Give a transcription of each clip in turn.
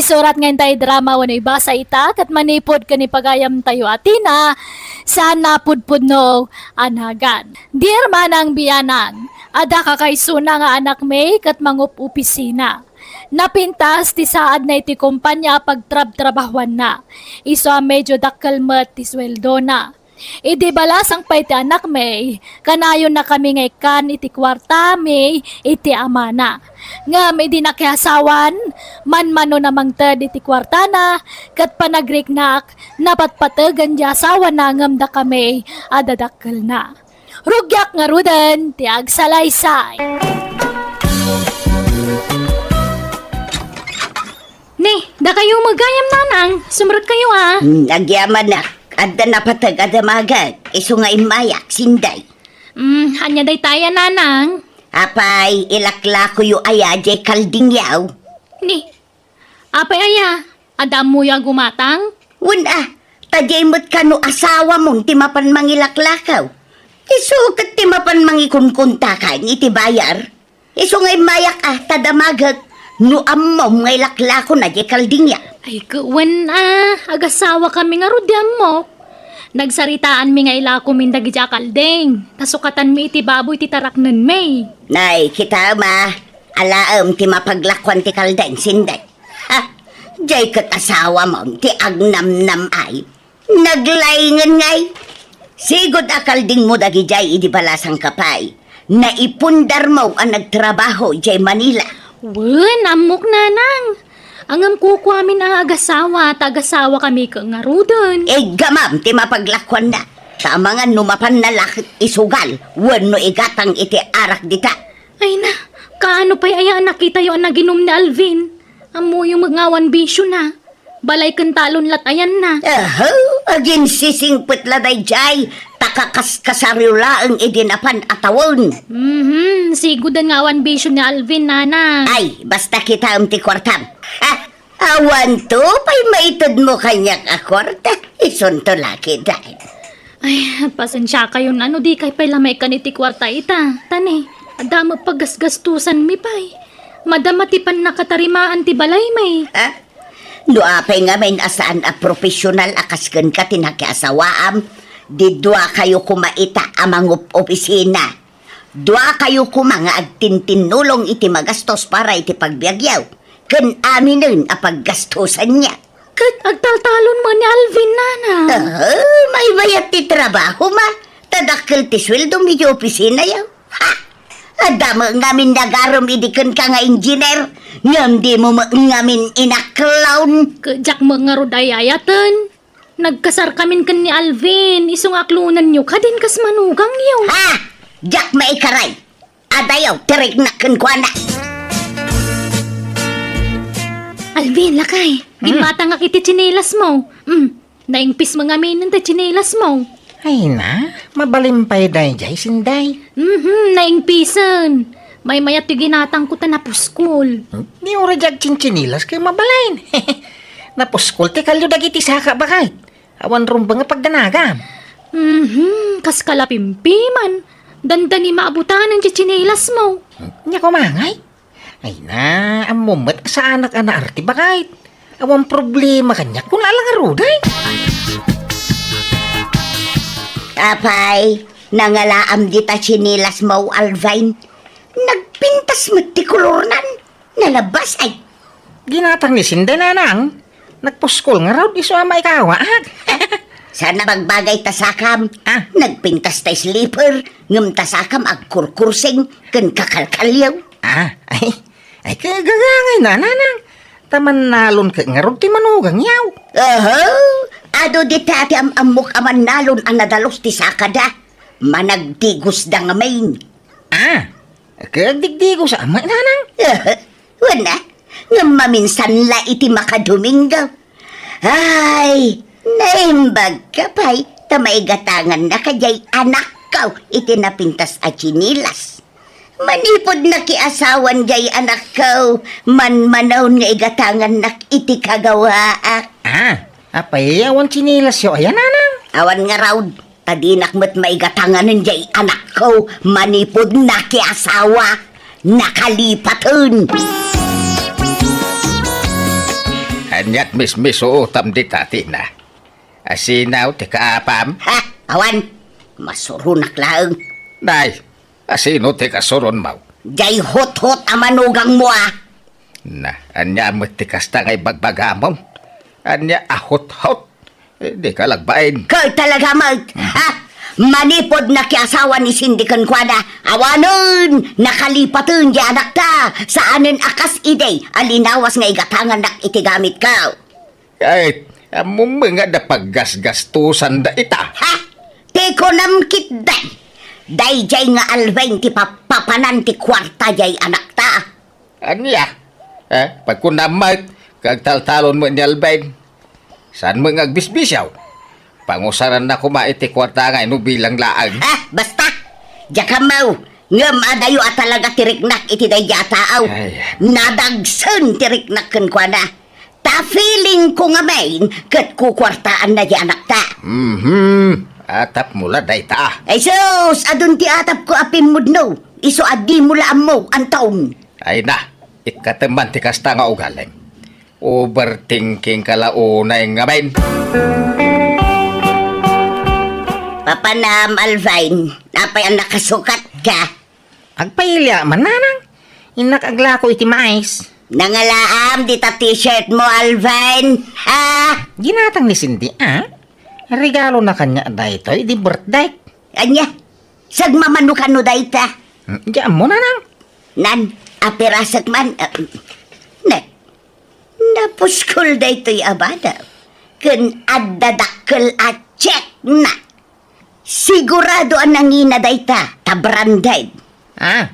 Surat ngayon tayo drama wano ibasa ita kat manipod ka ni pagayam tayo atina sana pudpud no anagan. Dear manang biyanan, ada ka kay suna nga anak may kat mangup opisina. Napintas ti saad na iti kumpanya pagtrab-trabahuan na. Iso medyo dakkel met ti sweldo na. Idi balasang pa iti anak may, kanayon na kami ngaykan iti kwarta may iti amana. Ngam idi nakiasawan, manmano namang ted iti kwarta na, kat panagriknak, napatpatagan di asawa na ngam da kami, adadakkel na. Rugyak nga ruden, ti agsalaysay. Ni, da kayo magayam nanang, sumrot kayo ah. Nagyaman na. Adda na patag adamagad. Iso nga imayak, sinday. Hanya day tayo nanang. Apay, ilakla ko yu aya jay kalding yaw. Ni, apay aya, adam mo ya gumatang? Wala, tajay mo't kano asawa mong timapan mangilaklakaw. Iso kat timapan mangikunkunta ka, iti bayar. Iso nga imayak tadamagad. No amom nga ilaklako na jay kalding yaw. Ay, kawan agasawa kami nga rudyam mo. Nagsaritaan mi nga ila ko mindag iti akaldeng. Tasukatan mi iti baboy ti taraknen may. Nay, kita ma, alaam ti mapaglakwan ti kaldeng, sinday. Ha, jay kat asawa mo, ti agnamnam ay. Naglaingan ngay. Sigod akalding mo dagi jay idi balasang kapay. Naipundar mo ang nagtrabaho jay Manila. Wen, amok nanang. Angam kuko amin ang agasawa, tagasawa kami ka nga rudon. Gamam, ti mapaglakwan na. Tama nga numapan na lakit isugal. Wano igatang iti arak dita. Ay na, kaano pa'y aya nakita yung naginom ni Alvin? Amo yung magngawan bisyo na. Balay kantalon lat ayan na. Agin sisingpit laday jay. Takakaskasarula ang idinapan atawon. Sigudan ngawan bisyo ni Alvin, nana. Ay, basta kita ti kwartam. Awan to, pa'y maitod mo kanyak akwarta. Isunto laki dahil. Ay, pasensya kayo na di kay pa'y lamay kaniti kwarta ita. Tani, adama paggasgastusan mi pa'y. Madamatipan nakatarimaan ti balay may. Nuapay nga may asaan a profesional akasken ka tinakiasawaam. Di dua kayo kumaita amang opisina. Dua kayo kumanga agtintinulong iti magastos para iti pagbiagyaw. Ken aminin a paggastosan niya. Kat agtaltalon mo ni Alvin, nana. May bayat ti trabaho ma. Tadakkel ti sweldo medyo opisina yaw. Ha! Adama ngamin nagarom idiken ka nga engineer. Ngam di mo ngamin inaklawn. Kajak mga rodayayatan. Nagkasar kamin kan ni Alvin. Isong aklunan nyo kadin kas manugang yaw. Ha! Jak maikaray. Adayaw, tirig na kenkwana. Alvin, lakay. Gipata nga kiti chinelas mo. Naingpis mga minan ta chinelas mo. Ay na, mabalimpay day jay sinday. Naingpisan. May mayat yung ginatang ko ta na puskol. Di ora jag chinchinilas kay mabalain. Napuskol ti kalyo dagiti saka bakay. Awan rumba nga pagdanagam. Kas kalapimpiman. Dandani maabutanan di chinelas mo. Nya kumangay. Ay na, amumat sa anak ana arti bakay. Awan problema kanya kung alang aruday. Apay, nangalaam dita chinilas mo, Alvin. Nagpintas mo ti kulornan. Nalabas ay. Ginatang ni sinday nanang. Nagpuskol nga raw iso ama ikawa. Sana magbagay tasakam. Nagpintas tay slipper. Ngam tasakam agkurkursing. Ken kakalkalyaw. Ay kagagangay na nanang. Taman nalon ka nga raw ti manugang yaw. Ado di tati amok aman nalon ang nadalos ti sakada. Managdigos da nga main. Kagdigdigo sa ama nanang. Wala. Nga maminsan la iti makadomingo. Ay, naimbag ka pa'y tamaigatangan na kajay anak kaw iti napintas at chinilas. Manipod na kiasawan jay anak kaw, manmanaw nga igatangan na iti kagawaak. Apay, awan chinilas yo, ayan nanang. Awan nga raw, tadinak mo't maigatanganan jay anak ko, manipod na kiasawa, nakalipatun. Anyat mismis utam di tatina. Asinaw ti kaapam. Ha? Awan, masurunak laeng. Day, asino ti kasuron mau. Jay hot-hot amanugang mo ah. Na, anya mo ti kasta ngay bagbagamon. Anya ahot-hot. Di ka lagbain. Kay talaga mag, ha? Manipod na kiasawa ni Cindy Conquada. Awanon, nakalipatun di anak ta. Saanin akas ide, alinawas nga igatangan nak itigamit ka. Kahit, among mga da paggasgastusan da ita. Ha? Teko namkit day. Day jay nga alweng ti papanan ti kwarta jay anak ta. Anya, pagkunamag, kag taltalon mo ni Albain. Saan mo nga agbisbisyaw? Pangusaran na kumaiti kwarta nga ino bilang laang. Ha? Basta, jaka mau. Ngam adayo at talaga tiriknak iti day jataaw. Ay. Nadagsan tiriknak kan kwa na. Ta feeling ko nga main, kat kukwartaan na di anak ta. Atap mula day ta. Ay sus, adun ti atap ko apin mudno. Iso adi mula mo, antaon. Ay na, ikateman ti kasta nga ugaling. Overthinking kalaunay nga main. Papanam, Alvine, napay ang nakasukat ka. Agpailya mananang. Inakagla ko iti mais. Nangalaam di ta t-shirt mo, Alvine. Ha? Ginatang ni Cindy, regalo na kanya da ito, di birthday. Anya, sagmamano ka no dayta. Diyan mo nanang. Nan, apirasak man. Napuskol dayto'y abada. Kun addadakkel at check na. Sigurado ang nangina dayta, tabranday. Ha?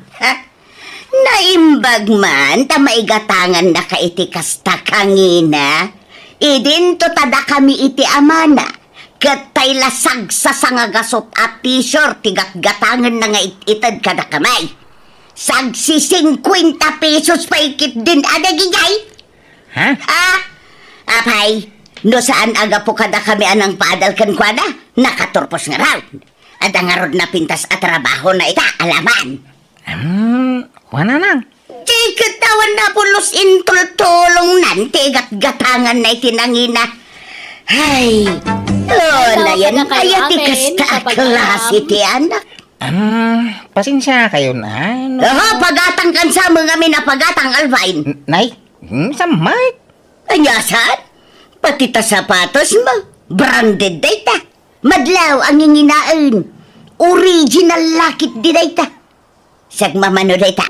Naimbag man, ta maigatangan na ka iti kasta kangina. Idin to tada kami iti amana. Katay lasag sa sangagasot at t-shirt, tigat-gatangan na nga itad kada kamay. Sagsi 50 pesos pa ikit din adagigay. Ha? Apay, no saan aga po kada kami anang paadalkan kwa na, nakaturpos nga raw. At ang arod na pintas at trabaho na ita, alaman. Wala nang. Di katawan na pulos intultulong nan, tigat-gatangan na itinangina. Ay, na yan, kaya ti kasta klase ti anak. Pasensya kayo na. Pagatang kan sa mga minapagatang Alvine. Nay, samay. Anyasan? Pati ta sapatos mo, branded data. Madlaw ang inginaan. Original lakit di data. Sagmamano data.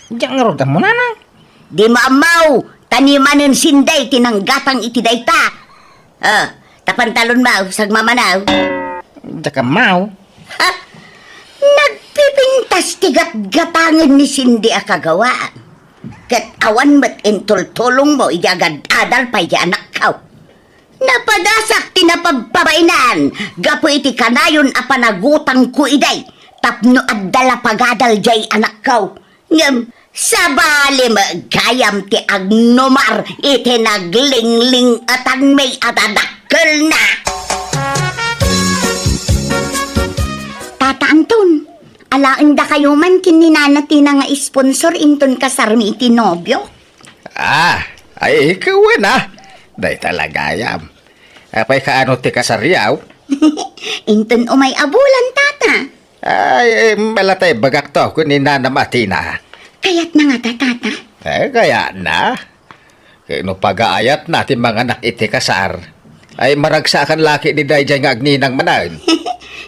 Diyan nga roda mo nanang. Di maamaw, tanimanin sinday tinanggatang iti data. Tapantalon mo, sagmamanaw. Diyan ka mau. Ha? Nagpipintas tigat-gatangan ni Cindy akagawaan. Kat awan mat intultulong mo, iyagad adal pa iya anak kaw. Napadasak tinapagpabainan, gapo iti kanayon a panagutang ku iday, tapno at dala pagadal jay anak kaw. Ngam, sabali magkayam ti agnomar, iti naglingling atan may atadakkel na. Tata Anton, alaan da kayo man kininanati na nga sponsor inton kasarmi iti nobyo? Ay ikaw na. Day talaga yam. Apay kaano ti kasaryaw? Inton umay abulan, tata. Ay, malatay bagak to kung ninanamati na. Kaya't na nga tata. Kaya na. Kaya no pag-aayat natin mga anak iti kasar, ay maragsakan laki ni Dayjay nga agninang manan.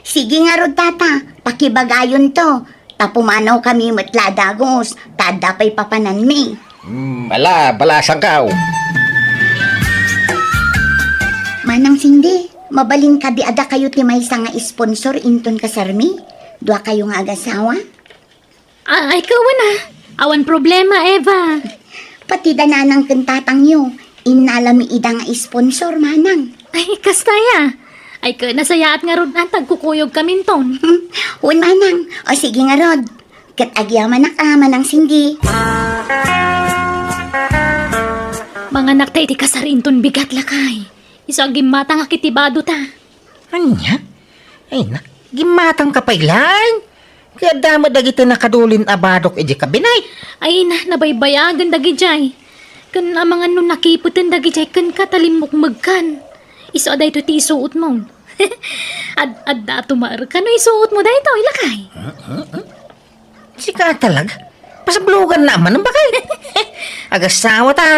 Sige nga rod, tata. Pakibagayon to. Tapumanaw kami matladagos. Tada pa'y papanan mi. Balasang kao. Manang Cindy, mabaling ka di ada kayo ti may nga sponsor inton kasarmi? Dua kayo nga agasawa? Ay, kawan na. Awan problema, Eva. Pati dananang kentatang nyo. Inalami ida nga sponsor, manang. Ay, kastaya. Ay, nasayaat nga rod na tagkukuyog kaminton. Uy, manang. O sige nga rod. Kat agyaman na ka, manang Cindy. Mga naktay ti kasarinton bigat lakay. Iso ang gimata nga kitibado ta. Anya? Ay na, gimatang kapailan. Kaya dama dagiti nakadulin abadok iji kabinay. Ay na, nabaybayagan dagi jay. Kan mga nun nakiputan dagi kan katalimok magkan. Iso aday to ti isuot mo. Ad dato maar ka no isuot mo day to ilakay. Sika talaga. Pasablugan naman ang bakay. Agasawa ta.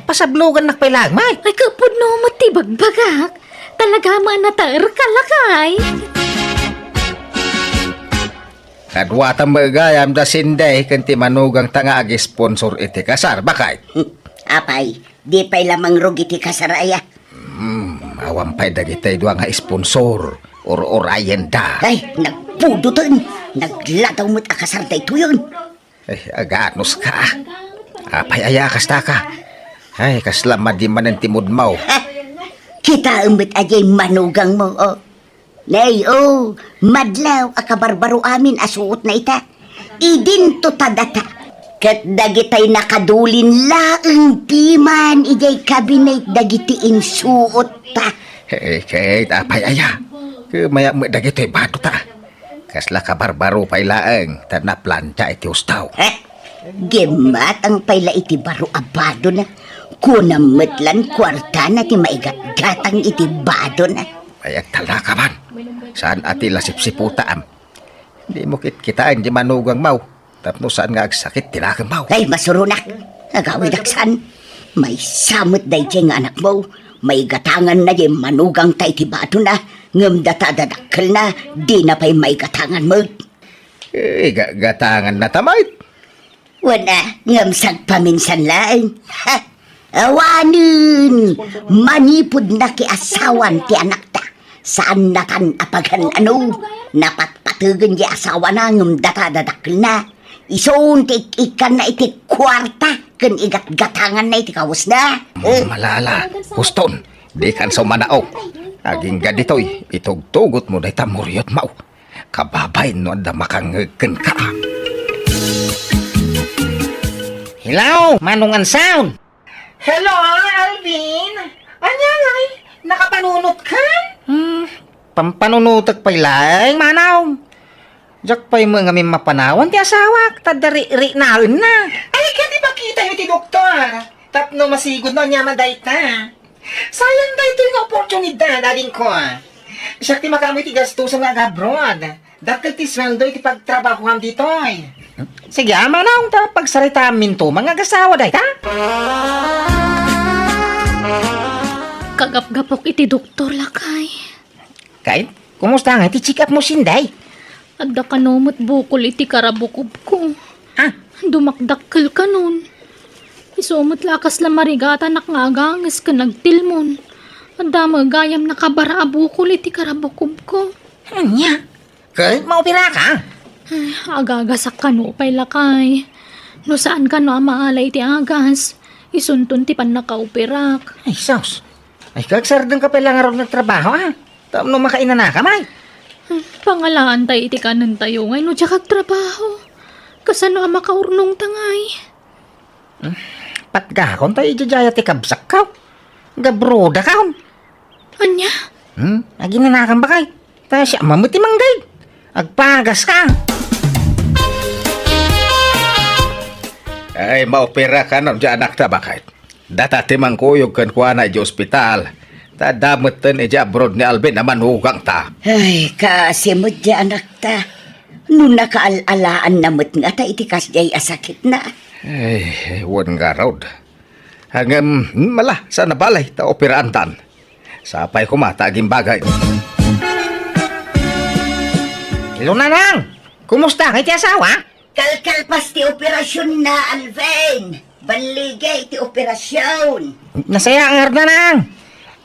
Pasablugan na pailagmay. Ay kapod no matibagbagak. Talaga manataer ka lakay. Kadwata magayam da sinday kanti manugang tanga agi sponsor iti kasar bakay. Apay, di pa'y lamang rugi ti kasaraya. Awam pa'y dagitay duwa nga sponsor or orayen da. Ay, nagpudutan. Naglataw mo't akasar da ito yun. Ay, aganos ka. Apay ayakas ta ka. Ay, kaslamad di man ang timod mo. Ha? Kita umit ajay manugang mo, oh. Nay, oh, madlaw akabarbaro amin asuot na ita. Idin to tadata. Kat dagitay nakadulin laeng piman ijay kabinet dagitiin suot ta. Hey, kahit apay aya. Kumaya mo dagito'y bato ta. Kasla ka barbaro pa'y laeng. Na planta iti ustaw. Ha? Gemat ang payla iti baro abado na. Kunametlan kwarta na ti maigat-gatang iti bado na. Ayag tala ka man. Saan ati lasip-siputa am? Di mo kitaan di manugang mau. Tapno saan nga agsakit tilagang mau. Ay, masurunak. Agawid aksan. May samot day nga anak mo. May gatangan na di manugang tay ti bado na. Ngam datadadakkel na. Di na pa'y may gatangan mo. Gatangan na tamay. Wala, ngam sagpaminsan laeng. Ha? Awanin! Manipod na kiasawan ti anak ta. Saan na kan apagan ano? Napatpatugan di asawa na ngam datadadakkel na. Isun ti ikan na iti kwarta. Kan igat-gatangan na iti kawas na. Malala. Huston. Di kan sa manaok. Aging gaditoy. Itugtugot mo na itamuryot mau. Kababay no anda makangagkan ka. Hello, Manungan Sound. Hello, Alvin. Anya ngay, nakapanunot ka? Pampanunutag pa'y laing, manaw. Diyak pa'y mga may mapanawan ti asawak, tadari-ri na rin na. Ay, kaya ba kita yung ti doktor? Tapno masigod na niya maday ta. Sayang da ito yung oportunidad, daling ko. Siya ti makamoy ti gastusan nga abroad. Dakil ti sweldo iti pagtrabahuan dito. Sige, manaw, ta pagsarita minto, mga gasawa day ta. Kagap-gapok iti doktor lakay. Kahit, kumusta nga iti check up mo sinday? Adda ka nomot bukol iti karabukob ko. Ah, Dumakdakkel ka nun. Isumot lakas la marigata nakngagangis ka nagtilmon. Adda magayam nakabara bukol iti karabukob ko. anya? Kahit maupira ka? Ay, agagasak ka no pay lakay. No saan ka no maalay iti agas. Isuntun ti pan nakaupirak. Ay, sos. Ay, kagsardang ka pala nga ron ng trabaho, ha? Tapos no makainan na ka, may. Pangalaan tayo iti kanan tayo ngay no tiyak trabaho. Kasano ang makaurnong tangay. Patgakon tayo ijajaya ti kabsak ka. Gabroda ka. Anya? Aginanakan ba kay? Tayo siya mamuti manggay. Agpagas ka. Ay, maopera ka nun dyan anak ta bakit? Data timang kuyog kan kuha na di ospital. Tadamot tan ija abroad ni Alvin na manugang ta. Ay, kasimot di anak ta. Nung nakaalalaan namot nga ta itikas jay asakit na. Ay, wan nga raw. Hanggang mala sa nabalay ta operaan tan. Sapay kumata aging bagay. Hello, nanang. Kumusta kay ti asawa? Kalkalpas ti operasyon na, Alvin. Baligay ti operasyon. Nasaya ang nanang.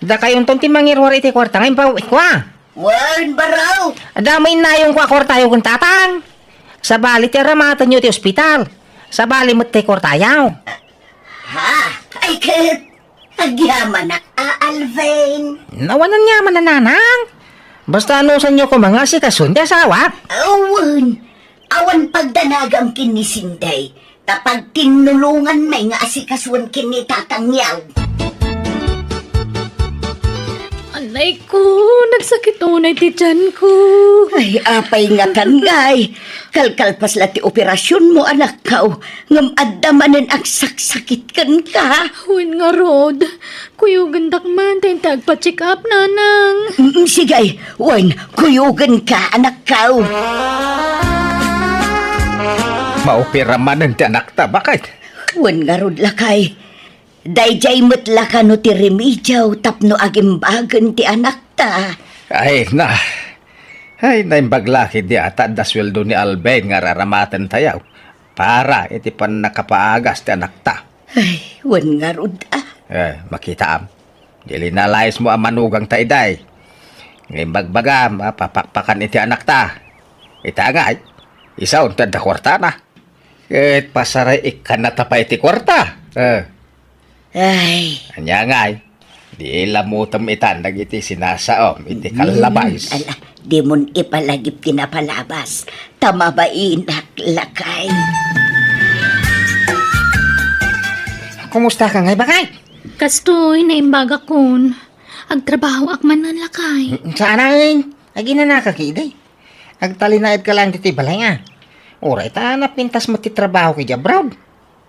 Da kayon ton ti mangirwar iti kwarta ngayon pa ikwa. Wan baraw. Adamay na yung kwa kwartayo kung tatang. Sa bali ti ramatan nyo ti ospital. Sa bali mo ti kwartayaw. Ha? Ay, kat. Agyaman na, Alvin. Nawanan niya man na nanang. Basta ano sa inyo ko mga asikasun ti asawa. Awan. Awan pagdanagang kinisinday. Tapag tinulungan may nga asikaswan kinitatangyaw. Alay ko, nagsakit unay ti tiyan ko. Ay, apay nga tanggay. Kalkalpas la ti operasyon mo, anak kao. Ngam addamanan ang saksakit kan ka. Huwin nga, Rod. Kuyo gandak man, tayong tagpa-check up, nanang. Sigay, wan, kuyugan ka, anak kao. Maopera man ang ti anak ta, bakit? Wan nga rod lakay. Dayjay mo't laka no ti remedyaw tapno agimbagan ti anak ta. Ay, naimbaglaki di ata da sweldo ni Alben nga raramatan tayaw. Para iti pan nakapaagas ti anak ta. Ay, wan nga rod Makita am. Dili nalayas mo ang manugang tayday. Ngayon bagbagam, papakpakan iti anak ta. Ita nga, isa untad da kwarta na. Kahit pasaray ikan na tapa iti kwarta. Ay, Anya nga, di lamutam itan nagiti sinasaom, iti kalabais. ala, di mon ipalagip kinapalabas. Tama ba inak lakay? Kumusta ka ngay bakay? Kastoy, naimbaga kun. Agtrabaho akman ng lakay. Saan ay? Agi na nakakiday. Agtalinaid ka lang dito balay nga. Oray ta napintas mo ti trabaho kay Jabrod.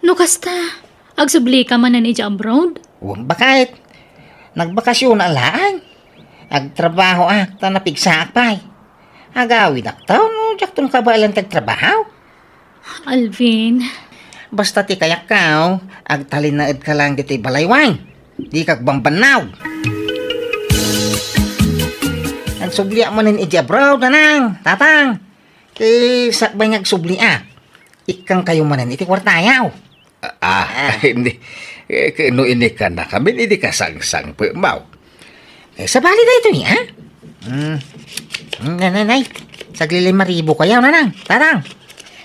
No kasta, agsubli ka man na ni abroad? Huwag bakit? Nagbakasyon alaan. Agtrabaho ta napigsaak pa'y. Agawid aktaw no, jak tong kabalan tagtrabaho. Alvin, Basta ti kayak ka, agtalinaid ka lang dito balaywang. Di kag bambanaw. Nagsubli mo nin Jabrod nanang, tatang. Kay sakbay nagsubli ikang kayo manan iti kwartayaw. Hindi. Kano ini ka na kami, hindi ka sang-sang pamaw. Sa bali na ito niya? Nanay, sagli 5,000 kayaw nanang, tatang.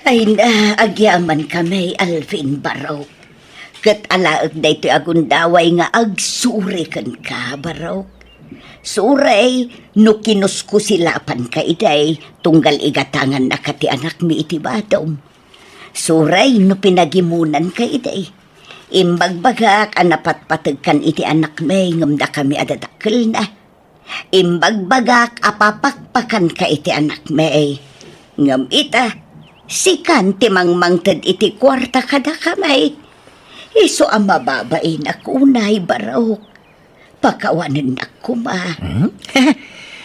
Ay na, agyaman kami, Alvin Barok. Kat alaag na ito agundaway nga agsuri kan ka, Barok. Suray, no kinusku silapan ka iday, tunggal igatangan na kati anak mi iti badom. Suray, no pinagimunan ka iday. Imbagbagak, anapatpatag kan iti anak may, ngamda kami adadakil na. Imbagbagak, apapakpakan ka iti anak may. Ngam ita, sikan timangmangtad iti kwarta kada kamay. Iso ang mababain ako unay, Barok. Pakawanan na kuma.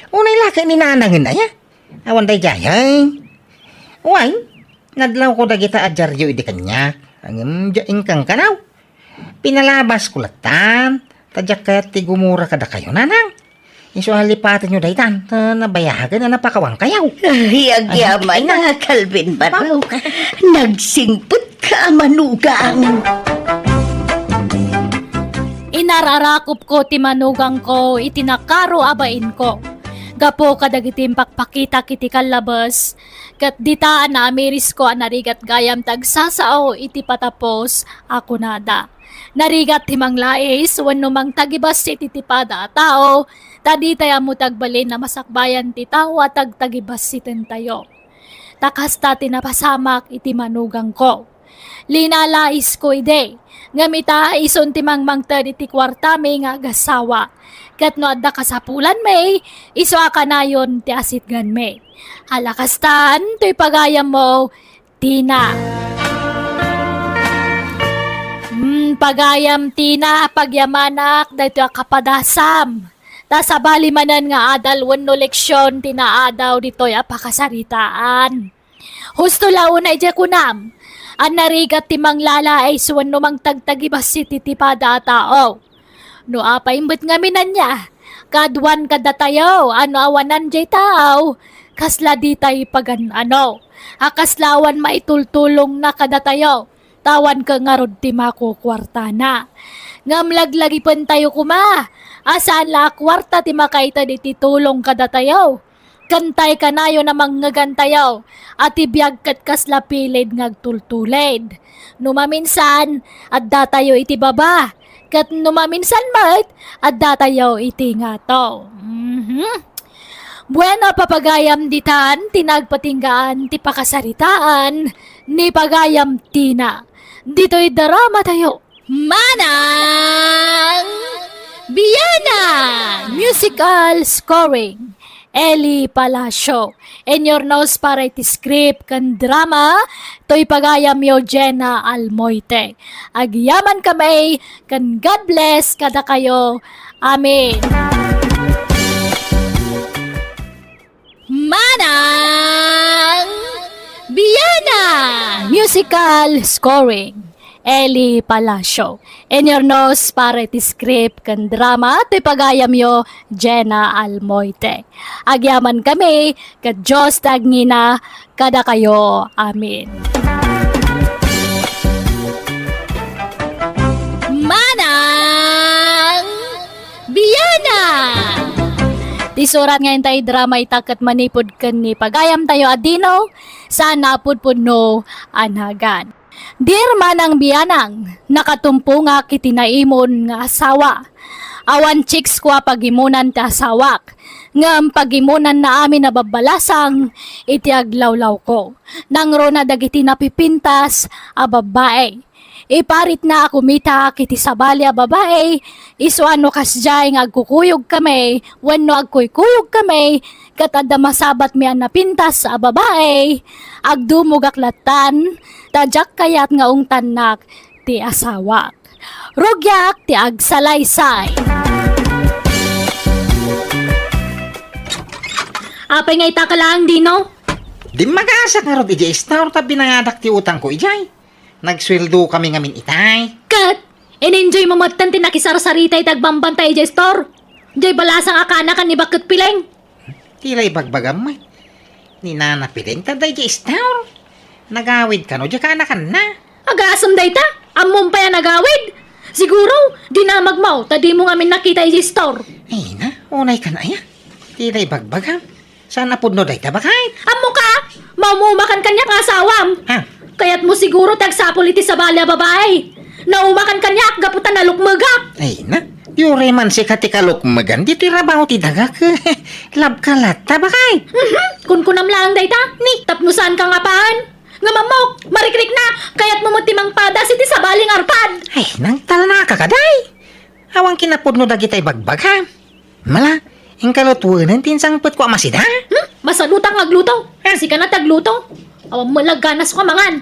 Unay laki ni nanangin na ya. Awan day jayay. Uway, nadlaw ko dagita adjaryo idi kanya. Ang jaing kang kanaw. Pinalabas ko latan. Tadyak kaya tigumura kada kayo nanang. Iso halipatin nyo daytan. Nabayagan na napakawang kayaw. Ay, agyaman na, Calvin Barok. Nagsingpot ka, manugang. inararakop ko ti manugang ko, itinakaro abain ko. Gapo kadagiti pakpakita kiti kalabas, kat ditaan na amiris ko anarigat gayam tagsasao iti patapos ako nada. Narigat timang lais, wano mang tagibas iti tipada tao, tadi tayo mo tagbalin na masakbayan ti tao at tagtagibas iten tayo. Takasta tinapasamak iti manugang ko. Linalais ko ide, ngamita ison timang mangtad iti kwarta may nga gasawa. Kat no adda kasapulan may, iso akanayon ti asitgan may. Halakastan, to'y pagayam mo, Tina. Pagayam Tina, pagyamanak, dahito kapadasam. Tasabali manan nga adal wano leksyon, tinaadaw dito'y apakasaritaan. Husto launa ije kunam, an narigat timang lala ay suwan no mang tagtagibas si titipada tao. No apaimbet nga minan niya, kadwan kada tayo, ano awanan jay tao, kasla di tayo pagan ano, akaslawan maitultulong na kada tayo, tawan ka nga rod ti mako kwarta na. Ngamlaglagi pan tayo kuma, asaan la kwarta ti makaita di titulong kada tayo. Kantay kanayo namang ngagantayaw, at ibiyag kat kasla pilid ngagtultulid. Numaminsan, at datayo iti baba, kat numaminsan mat, at datayo iti nga to. Buena papagayam ditan, tinagpatinggaan, ti pakasaritaan, ni pagayam Tina. Dito'y darama tayo. Manang Biyana! Musical scoring. Eli Palacio. In your nose para iti script kan drama, to'y pagayam yo Jenna Almoite. Agyaman kami, kan God bless kada kayo. Amen. Manang Biyana Musical Scoring Eli Palacio. In your nose para iti script kan drama, to'y pagayam yo Jenna Almoite. Agyaman kami, kad Diyos tagngina, kada kayo. Amin. Manang Biyana Tisurat ngayon tayo drama itakat manipod kan ni pagayam tayo adino, sana pudpudno anagan. Dear Manang Biyanang, nakatumpo nga kitinaimon nga asawa. Awan chicks ko pagimunan ta asawak. Ngam pagimunan na amin na babalasang, iti aglawlaw ko. Nang rona dagiti napipintas, a babae. Iparit na ako mita kiti sabali a babae, iso ano kasjay nga agkukuyog kami, wenno agkuykuyog kami, katada masabat mi ang napintas a babae, agdumugaklatan, tadyak kayat nga ungtanak ti asawak. Rugyak ti agsalaysay. Apay nga ita ka lang, Dino? Di mag-asa nga ro, ijay star, tabi nangadak ti utang ko, ijay. Nagsweldo kami ngamin itay. Kat, in-enjoy mo matan tinakisar-saritay tagbambantay jay store. Jay balasang akana kan ni bakit pileng. Tila'y bagbagam may. Ni Nana Pileng, taday jay star. Nagawid ka no, jay ka anakan na. Agasam day ta, amom pa yan nagawid. Siguro, di na magmaw, tadi mo ngamin nakita jay store. Ay na, unay ka na ya. Tila'y bagbagam. Sana pudno day tabakay. Amo ka, mamumakan kanya ka asawam. Ha? Kaya't mo siguro tagsapol iti sa balya babae. Naumakan kanya, gaputan na lukmagak. Ay na, yung reman si katikalok magan, di tirabaho ti dagak. Lab ka lata bakay. Kunkunam lang day ta, ni, tapnusan ka nga paan. Nga mamok, marikrik na, kaya't mumutimang padas iti sa baling arpad. Ay, nang talna ka kaday. Awang kinapudno dagitay bagbag ha. Mala, ang kalutwanan tinsang put ko amasida. Masalutang agluto. Si ka na tagluto. Awang malaganas ko mangan.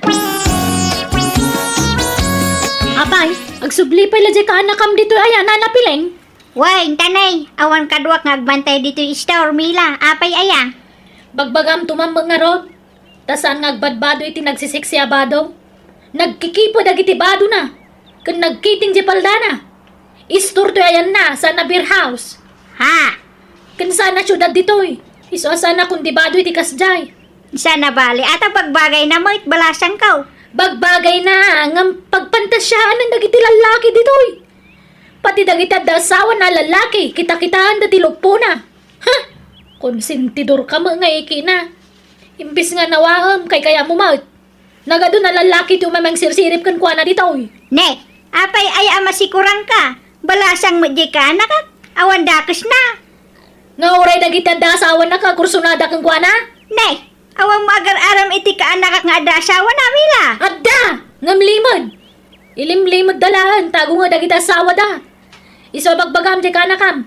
Apay, agsublipay la ka anakam dito ayan, nanapileng. Way, tanay, awan kadwak ngagbantay dito store Mila, apay aya. Bagbagam tumambang nga rod. Tasan ngagbadbado iti nagsisiksi abado. Nagkikipo dagiti bado na. Kan nagkiting di paldana. Istur to ayan na sa na beer house. Ha, Kan sana syudad ditoy. Iso sana kung di bado iti kasjay. sana bali, ata pagbagay na mo it balasang kaw. Bagbagay na ngam pagpantasyahan ng dagiti lalaki ditoy. Pati dagiti dasawa na lalaki, kita-kitaan dati lugpo na. Ha? Konsentidor ka mga iki na. Imbis nga nawaham kay kaya mo maut. Nagado na lalaki ti umamang sirsirip kan kuana ditoy. Ne, apay aya masikuran ka. Balasang mo di ka anak, awan dakas na. Nga oray dagiti dasawa na kakursunada kan kuana. Ne, awan magar-aram iti ka anak nga adasawa na Mila. Adda! Ngamlimod! Ilimlimod dalahan, tago nga dagiti asawa da. Iso bagbagam di kanakam.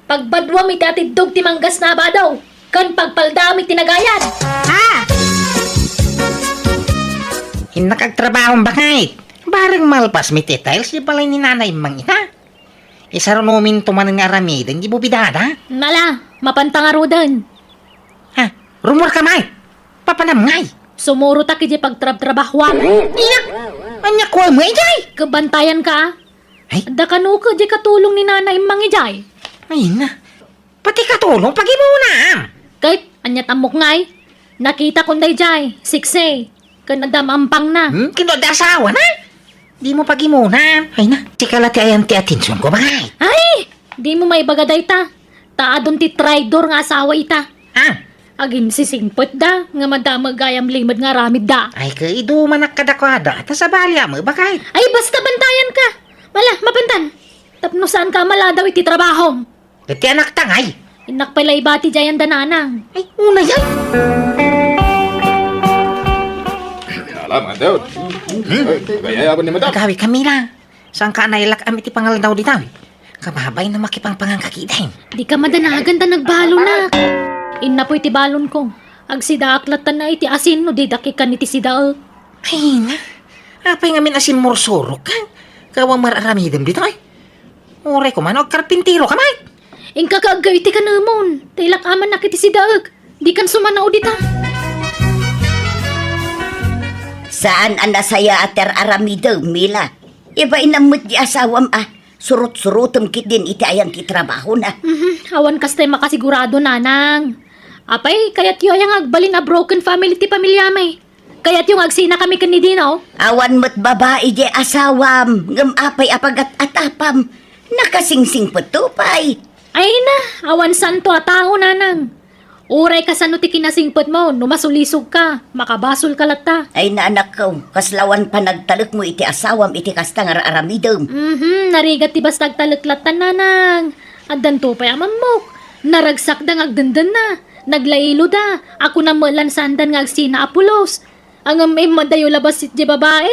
Pagbadwam iti atidog ti manggas na badaw. Kan pagpaldam iti nagayan. Ha, Hinakagtrabaho bakit? Barang malpas mi details, di palay ni nanay mang ita. Isa ron umin tumanan nga aramidang, di bubidada. Nala, mapantangarudan. Ha? Rumor ka may? Papanam ngay. Sumuro ta kiti pagtrab-trabahwam. Iyak! Anya ko mo ijay! Kabantayan ka. Ay, Adda kanu ka di katulong ni nanay mangijay. ay na. Pati katulong pag imuna. Kahit anyat amok ngay. Nakita ko day jay, sikse. Kanadamampang na. Kinodasawa na. Di mo pag imuna. Ay na. Sikalati ayan ti atensyon ko ba? Ay! Di mo may bagaday ta. Taadon ti traidor nga asawa ita. Ha? Agin sisingpot da, nga madamag gayam limad nga ramid da. Ay ka idumanak kadakwada. Ta sa balya mo bakit? Ay, basta bantayan ka. Wala, mapantan. Tapno saan ka maladaw iti trabaho. Dati anak tangay. Inak pala ibati jayan dananang. Ay, una yan. Alam, Daud. Gaya apa ni madam? Agawi kami na. Saan ka nailak amit ipangal daw ditaw? Kababay na makipang pangangkakitain. Di ka madanagan ta nagbalo na. Inna po'y tibalon ko. Ag sida aklatan na iti asin no di dakikan iti sida. Ay na. Apay ngamin asin morsorok ka. Kawang mararamidam dito ay. Ure ko man, o karpintiro ka man. Ingka kaagay iti ka namon. Tailak aman na kiti sida. Di kan sumanao dita. Saan ang nasaya ater aramidaw, Mila? Iba inamot di asawam surut-surutum kit din iti ayang kitrabaho na. Awan kastay makasigurado nanang. Apay, kayat yung ayang agbalin a broken family ti pamilya may. Kayat yung agsina kami kanidinaw. Awan mo't babae di asawam, ngam apay apagat atapam. Nakasingsing patupay. Ay na, awan santo a tao nanang. Uray ka sa ti kinasingpot mo, numasulisog ka, makabasol ka lata. Ay na anak ko, kaslawan pa nagtalok mo iti asawam iti kastang aramidom. Narigat ti bastag taluklatan nanang. Addan to pa yaman mo. Naragsak da ngagdandan na. Naglailo da. Ako na malan sandan nga agsina apulos. Ang may madayo labas di babae.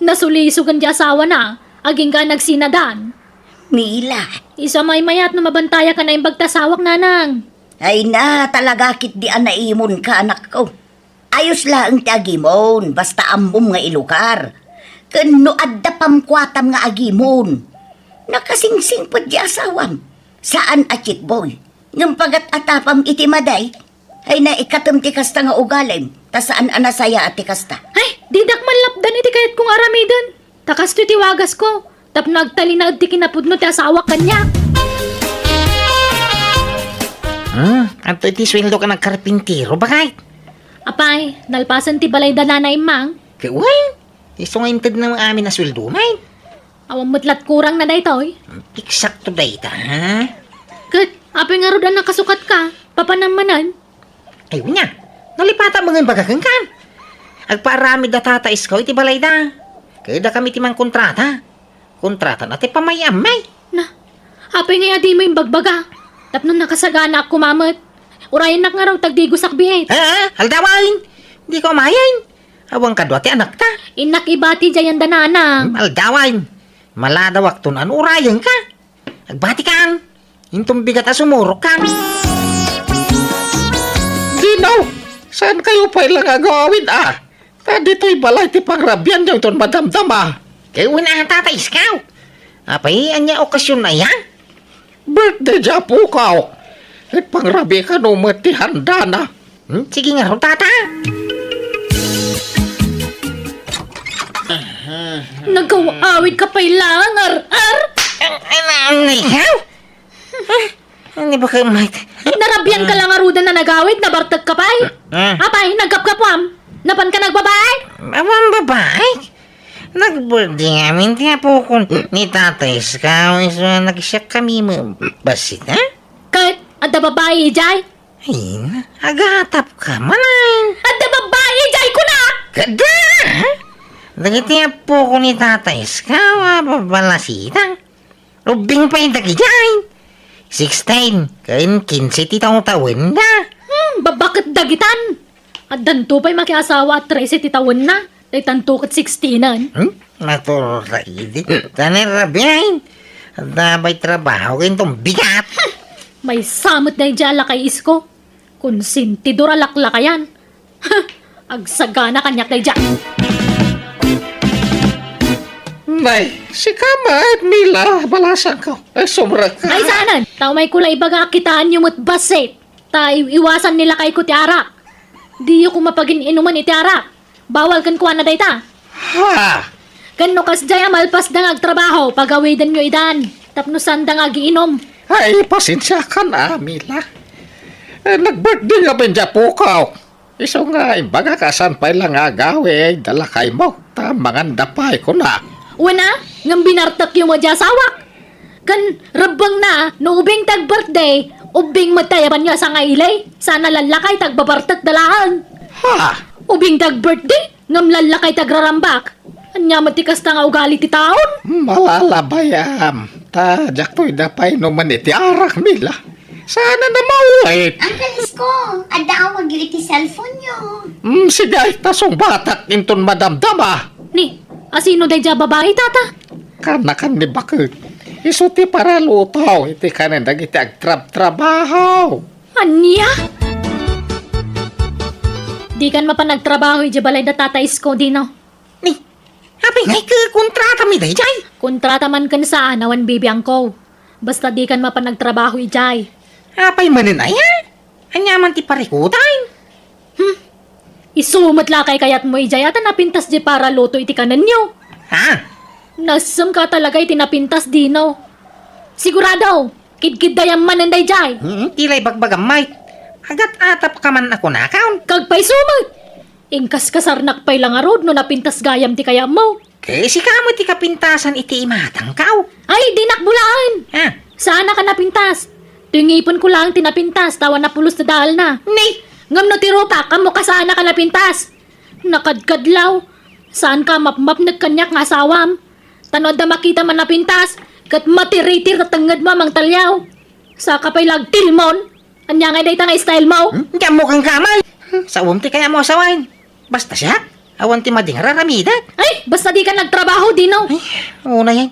Nasulisugan di asawa na. Aging ka nagsinadan. Mila, Isa may mayat na mabantaya ka na yung bagtasawak nanang. ay na talaga kit di anaimon ka anak ko. Ayos lang ti agimon, basta ambom nga ilukar. Kano adda pamkwatam nga agimon. Nakasingsing po di asawam. Saan achit boy? Ngam pagat atapam iti maday, ay na ikatum ti kasta nga ugalim. Ta saan anasaya ati kasta? Ay, didak man lapdan iti kayat kong aramidan. Takas to tiwagas ko. Tap nagtali na ti kinapudno ti asawa kanya. Ato iti sweldo ka ng karpintiro, bakit? Apay, nalpasan ti balay dananay mang. Kaway, iso nga intad ng amin na sweldo, may. Awang mutlat kurang na daytoy. Eksakto dayta, ha? Kat, apay nga rodan nakasukat ka. Papanamanan. Ayaw niya, nalipata mga bagagang kan. Agparami da tatais ko, iti balay da. Kaya da kami timang kontrata. Kontrata na ti pamayam, may. Na, apay nga di mo yung bagbaga. Tapno nakasagana ako mamat. Urayan na nga raw tagdigosak bihet. Aldawain. Di ko mayain. Awang kadwa ti anak ta. Inak ibati jayan danana. Aldawain. Maladawak to na urayan ka. Agbati kan. Intong bigat asumurok kan. Ginaw, saan kayo pa ilang agawin dito'y balay ti pangrabyan yung ton madamdama. Kaya una ang tatay iskaw. Apay, anya okasyon na yan. Birthday dya po kao. Pangrabi ka no ti handa na. Sige nga ro, tata. Nagkawawid ka pa ilang, ar. Ikaw? Hindi ba kayo may... Narabyan ka lang arudan na nagawid, nabartag ka pa Apay, nagkapkapwam. Napan ka nagbabay? Awang babae? Nag-birthday ngamin tiya po kung ni tatay iskaw. So, nag-siyak kami basit, ha? Kahit, adda babae, jay. Ay, agatap ka man. Adda babae, jay ko na! Kada! Dagiti po ko ni tatay iskaw, babalasita. Rubing pa yung dagijay. 16, kain 15 titong tawin na. Babakit dagitan. Addan to pa'y makiasawa at 13 titawin na. Ay tantukot 16an. Naturay di. Tanay rabiyain. Dabay trabaho kayong bigat. May samot na ijala kay isko. Konsentidor alakla kayan. Agsagana kanya kay Jack. Nay, si Kama at Mila, balasan ko. Ay, sobra ka. Ay sanan, tao may kulay baga kitaan yung basit. Tayo iwasan nila kay kuti arak. Di ko mapagin inuman iti arak. Bawal kan kuha na dayta. Ha? Kano kas jay amalpas dang agtrabaho, pagawidan nyo idan. Tapno sandang agiinom. Ay, pasensya ka na, Mila. Nag-birthday nga ba dya po ka? Iso nga, imbaga kasan pa ilang agawin. Dala kay mo. Tamangan dapay ko na. Una, ngam binartak yung madya sawak. Kan rabang na, no ubing tag birthday, ubing matayaban nyo sa ngailay. Sana lalakay tag babartak dalahan. Ha? Ubing tag birthday, ngam lalakay tag rarambak. Anya matikas ta nga ugali ti taon. Malalabayam. Tajak to'y dapay naman iti arak, Mila. Sana na maulit. Uncle Isko, adda awag yung iti cellphone nyo. Sige, tasong batak inton madamdama. Ni, asino day dya babae tata? Kanakan ni bakit? Isuti para lutaw. Iti kanan dagiti agtrab-trabaho. Anya? Di kan mapanagtrabaho iti balay da tatayis ko, Dino. Ni, apay ngay ka kontrata mi dayjay. Kontrata man kan saan, awan bibiyang ko. Basta di kan mapanagtrabaho ijay. Apay manin aya. Anyaman ti parikutan. Isumot lakay kayat mo ijay at napintas di para luto iti kanan nyo. Ha? Nasam ka talaga iti napintas, Dino. Sigurado, kidkid dayang mananday jay. Tilay bagbagamay. Agat atap ka man ako nakaon. Kagpay sumot. Ingkas kasarnak pay lang arod no napintas gayam ti kaya mo. Kasi kamo ti kapintasan iti imatang kao. Ay, dinakbulaan. Ha? Sana ka napintas. Tingipon ko lang tinapintas, tawa na pulos na dahil na. Ni, Ngam no tirupa, kamo ka sana ka napintas. Nakadkadlaw. Saan ka mapmap nagkanyak nga asawam? Tanod na makita man napintas, kat matiritir katangad mo mang talyaw. Saka pa'y lagtilmon. Anya nga day nga style mo? Diyan mo kang kamay. Sa ti kaya mo asawain. Basta siya. Awan ti mading raramidat. Ay, basta di ka nagtrabaho, Dino. Ay, una yan.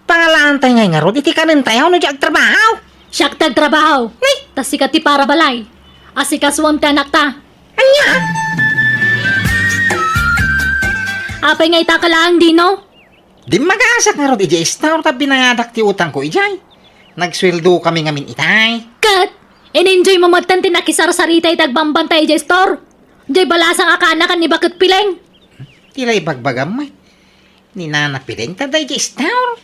Pangalaan tayo nga rod. Iti kanin tayo. Ano diyan trabaho? Siyak tagtrabaho. Tas sikat ti para balay. Asikaswam ti anak ta. Anya? Apay nga ita ka lang, Dino. Di mag-aasak nga rod. Iji istar ta binangadak ti utang ko ijay. Nagsweldo kami ngamin itay. Kat, in-enjoy mo matan tinakisar-sarita itagbambantay jay store. Jay balasang akana kan ni bakit pileng. Tilay bagbagamay. Ni nana piling ta day iji istar.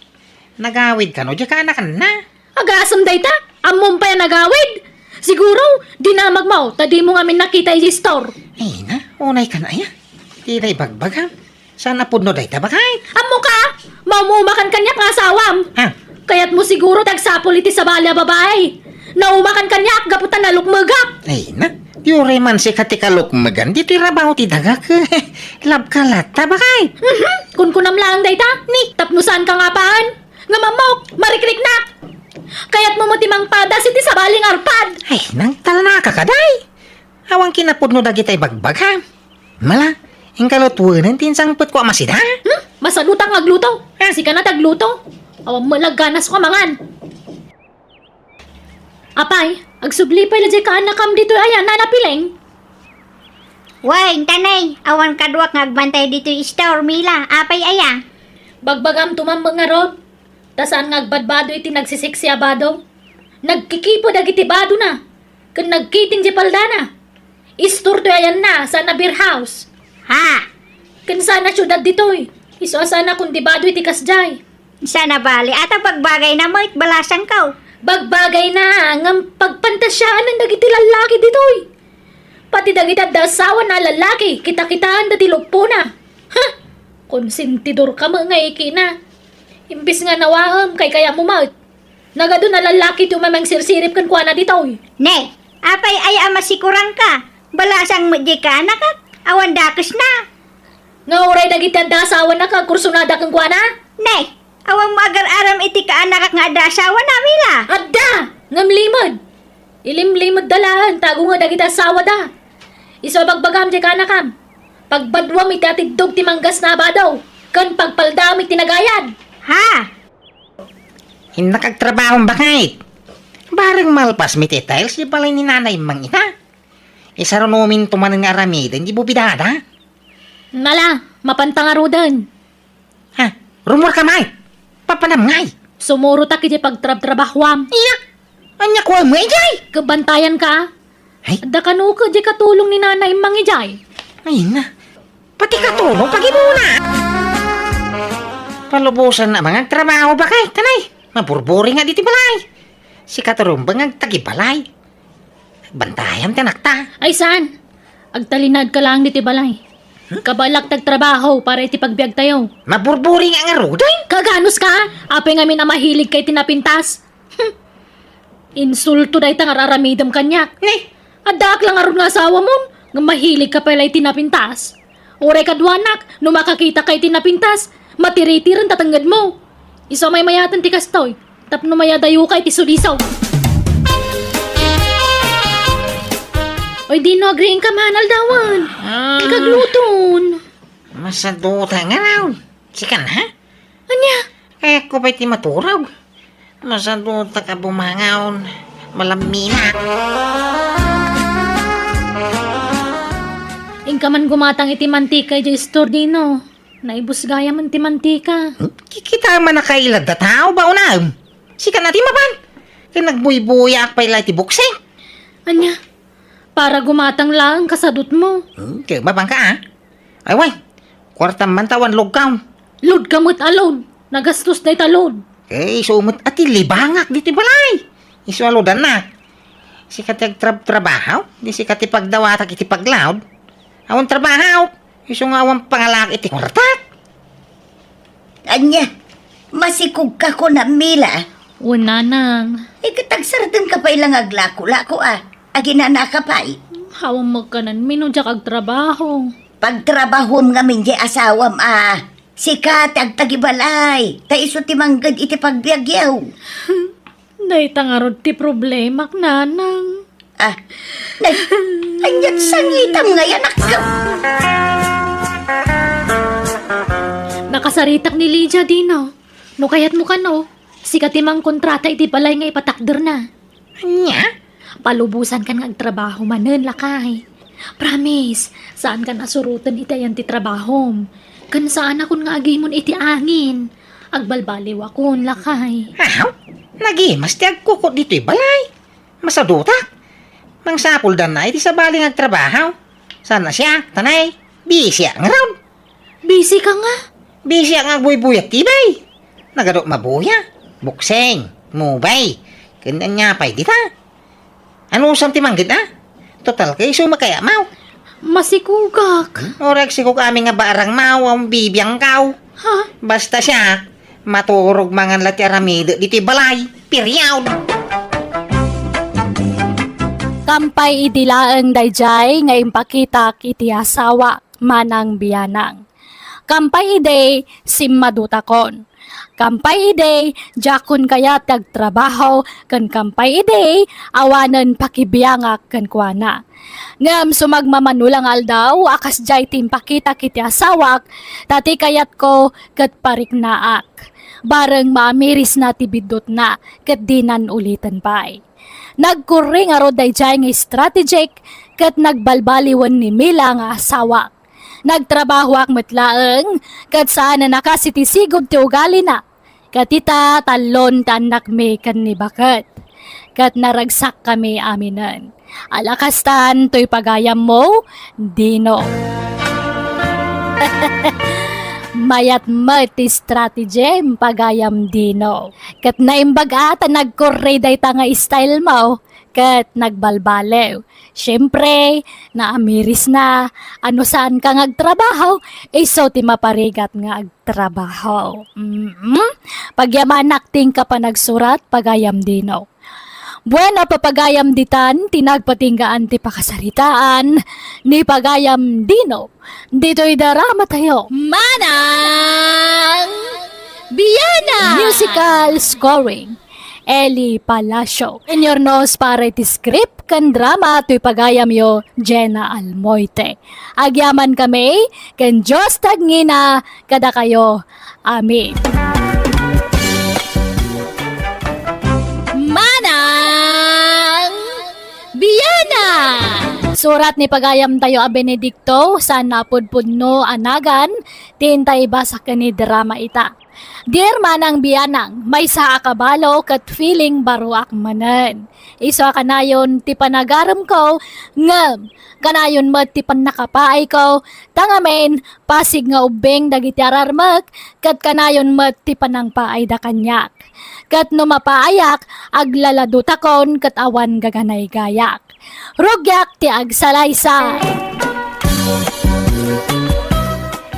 Nagawid ka no. Diyan ka anakan na. Agasam day ta, amon pa yan nagawid. Siguro, di na magmaw, tadi mo ngamin nakita jay store. Ay na. Unay ka na ya. Tilay bagbagam. Sana po no day ta bakay. Amo ka, maumumakan kanya nga asawam. Ha? Kaya't mo siguro tagsapol iti sa bala babae. Naumakan kanya, gaputan na lukmagap. Ay na. Yure man si katikalok magan. Dito'y rabaho ti dagak. Lab ka lata bakay. Kunkunam lang day ta, ni, tapnusan ka nga paan. Nga mamok, marikrik na. Kaya't mo timang padas iti sa baling arpad. Ay, nang talana ka kaday. Awang kinapudno dagitay bagbag ha. Mala, ang kalutuanan tinsang put ko amasida. Masalutang agluto. Si ka na tagluto. Awang malaganas ko mangan. Apay, agsublipay na dyan ka anakam dito ayan, nanapileng. Way, tanay. Awan kadwak ngagbantay dito store mila. Apay aya. Bagbagam tumambang nga rod. Tasaan ngagbadbado iti nagsisiksi abado. Nagkikipo dagiti bado na. Kan nagkiting di palda na. Istor to ayan na sa beer house. Ha? Kan sana syudad ditoy. Iso sana kung di bado iti kasjay. Sana bali. Ata pagbagay na mo it balasang kaw. Bagbagay na ngam pagpantasyaan ng dagiti lalaki ditoy. Pati dagiti dasawa na lalaki, kita-kitaan dati lugpo na. Ha? Konsentidor ka mga ikina. Imbis nga nawaham kay kaya mo maut. Nagado na lalaki tumamang sirsirip kan kuana ditoy. Ne, apay aya masikurang ka. Balasang mo di ka anak at awan dakos na. Nga uray dagiti dasawa na kagkursunada kan kuana. Ne, awan mo agar-aram iti ka anak at nga adasawa na mila. Adda! Ngam limod! Ilimlimod dalahan, tago nga dagita asawa da. Iso bagbagam di kanakam. Pagbadwam iti atidog ti manggas na abadaw. Kan pagpaldam iti nagayad. Ha? Hinakagtrabaho bakit? Barang malpas mi tiles, di pala ni nanay mang ita. Isa ron umin tumanan nga aramidan, di bubidada. Mala, mapantangarudan. Ha? Rumor ka may? Papanam ngay. Sumuro ta kiti pagtrab-trabahwam. Iya! Anya ko mo ijay! Kabantayan ka. Ay, Adda kanu ka di katulong ni nanay mangijay. ay na. Pati katulong pagi muna. Palubusan na mga trabaho ba kay? Tanay, maburburi nga diti balay. Si katarong bangag tagi balay. Bantayan tinakta. Ay san? Agtalinad ka lang diti balay. Kabalak tagtrabaho para iti pagbiag tayo. Maburburi nga nga ruday. Kaganos ka? Apay ngamin na mahilig kay tinapintas. Insulto dahi ta nga raramidam kanyak. Ni, Adak lang aron nga asawa mo. Nga mahilig ka pala tinapintas. Oray kadwanak, no makakita kay tinapintas, matiritiran tatanggad mo. Iso may mayatan ti kastoy. Tapno mayadayo kay ti sulisaw. Oy, di no agreeing ka manal dawan. Ikagluton. masaduta nga raw. Sikan ha? Anya? Kaya ko ba'y ti maturaw? Masaduta ka bumangaon. Malamina. Ingka man gumatang iti mantika iti store dino. Naibus gaya man ti mantika. Kikita man na kailad da tao ba unam? Sika natin mapan. Kaya nagbuybuyak pa ila iti buksing. Anya, para gumatang lang kasadot mo. Kaya babang ka ah. Ay way, kwarta man tawan logkaw. Load kamot alone. Nagastos na italod. Eh, sumot ati libangak diti balay. Isualodan na. Sikat yung trabaho, di sikat ipagdawatak iti paglaod. Awan trabaho, iso nga awan pangalak iti kwartat. Anya, masikog ka ko na Mila. Una nang. Ikatagsaratan ka pa ilang aglako-lako Aginana ka pa Hawang magkanan, minudyak ag trabaho. Pagtrabahom nga minji asawam Sikat ag tagibalay. Ta iso ti manggad iti pagbiagyaw. Day tangarod ti problema, nanang. Anyat sangitam nga yanak ka. Nakasaritak ni Lydia dino. No kayat mo ka no. Sikat imang kontrata iti balay nga ipatakder na. Anya? Palubusan kan nga agtrabaho manen lakay. Promise, saan kan asurutan iti ayan ti trabahom. Kan saan akon nga agimon iti angin. Agbalbaliw akon lakay. Aw, nagimas ti agkukot dito'y balay. Masadutak. Mang sapul dan na iti sa baling agtrabaho. Sana siya, tanay, busy ang raw. Busy ka nga. Busy ang agbuybuyak tibay. Nagadok mabuya, bukseng, mubay. Ganyan nga pa'y dita. Ano usang timanggit Total kay sumakaya mau. Masikugak. Orek si ko kami nga barang mau ang bibiyang kaw. Ha? Basta siya, maturog mangan lati aramid diti balay. Period. Kampay idilaeng dayjay nga impakita kiti asawa manang biyanang. Kampay ide simmadutakon. Kampay ide jakon kayat agtrabaho kan kampay ide awanen pakibiyangak kan kuana. Ngam sumagmamanulang aldaw akas jay timpakita kiti asawak tati kayat ko ket pariknaak. Bareng maamiris na tibidot na ket dinan ulitan pay. Nagkuring aro dayjay nga strategic ket nagbalbaliwan ni Mila nga asawa. Nagtrabaho ak metlaeng ket saan na nakasitisigod ti ugali na. Katita talon tanak me kan ni baket. Ket naragsak kami aminan. Alakastan to'y pagayam mo, Dino. Mayat ti strategy pagayam Dino. Ket naimbaga ta nagkorre day ta nga style mo. Ket nagbalbalew. Siyempre, naamiris na. Ano saan ka ngagtrabaho? So ti maparigat nga agtrabaho. Pagyamanak ting ka pa nagsurat, pagayam Dino. Bueno, papagayam ditan, tinagpatinggaan ti pakasaritaan, ni pagayam Dino. Dito'y darama tayo. Manang Biyana! Musical scoring. Eli Palacio. Inyornos para iti script kan drama to'y pagayam yo Jenna Almoite. Agyaman kami, ken Diyos tagngina, kada kayo. Amen. Manang Biyana! Surat ni pagayam tayo a Benedicto sa napudpudno anagan, tintay basa ni drama ita. Dear Manang Biyanang, may sa akabalo kat feeling baruak manen. Iso kanayon ti panagaram ko, ngem, kanayon mat ti panakapaay ko, tangamen, pasig nga ubeng dagiti ararmak, kat kanayon mat ti panangpaay da kanyak. Kat no mapaayak, aglaladutakon kat awan gaganay gayak. Rugyak ti agsalaysay.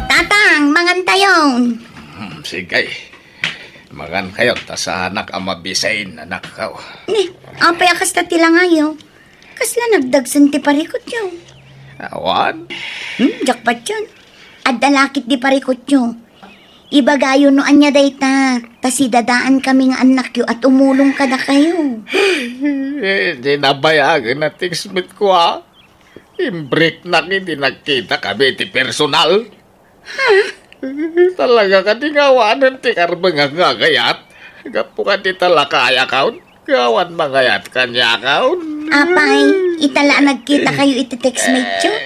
Tatang, mangantayon. Sige. Magan kayo, ta sa anak ang mabisain, anak ka. Apay akas na tila ngayo. Kasla nagdagsan ti parikot yun. Awan? Jakpat yun. At dalakit di parikot yun. Ibagayo no anya dayta. Tasi dadaan kami nga anak yun at umulong ka na kayo. Hindi nabayagan na tingsmit ko Imbreak na hindi nagkita kami ti personal. Talaga ka di ngawanan ti karbang nga gayat. Gapo ka di talakaya kaun. Gawan mangayat kanya kaun. Apay, itala nagkita kayo iti textmate yun.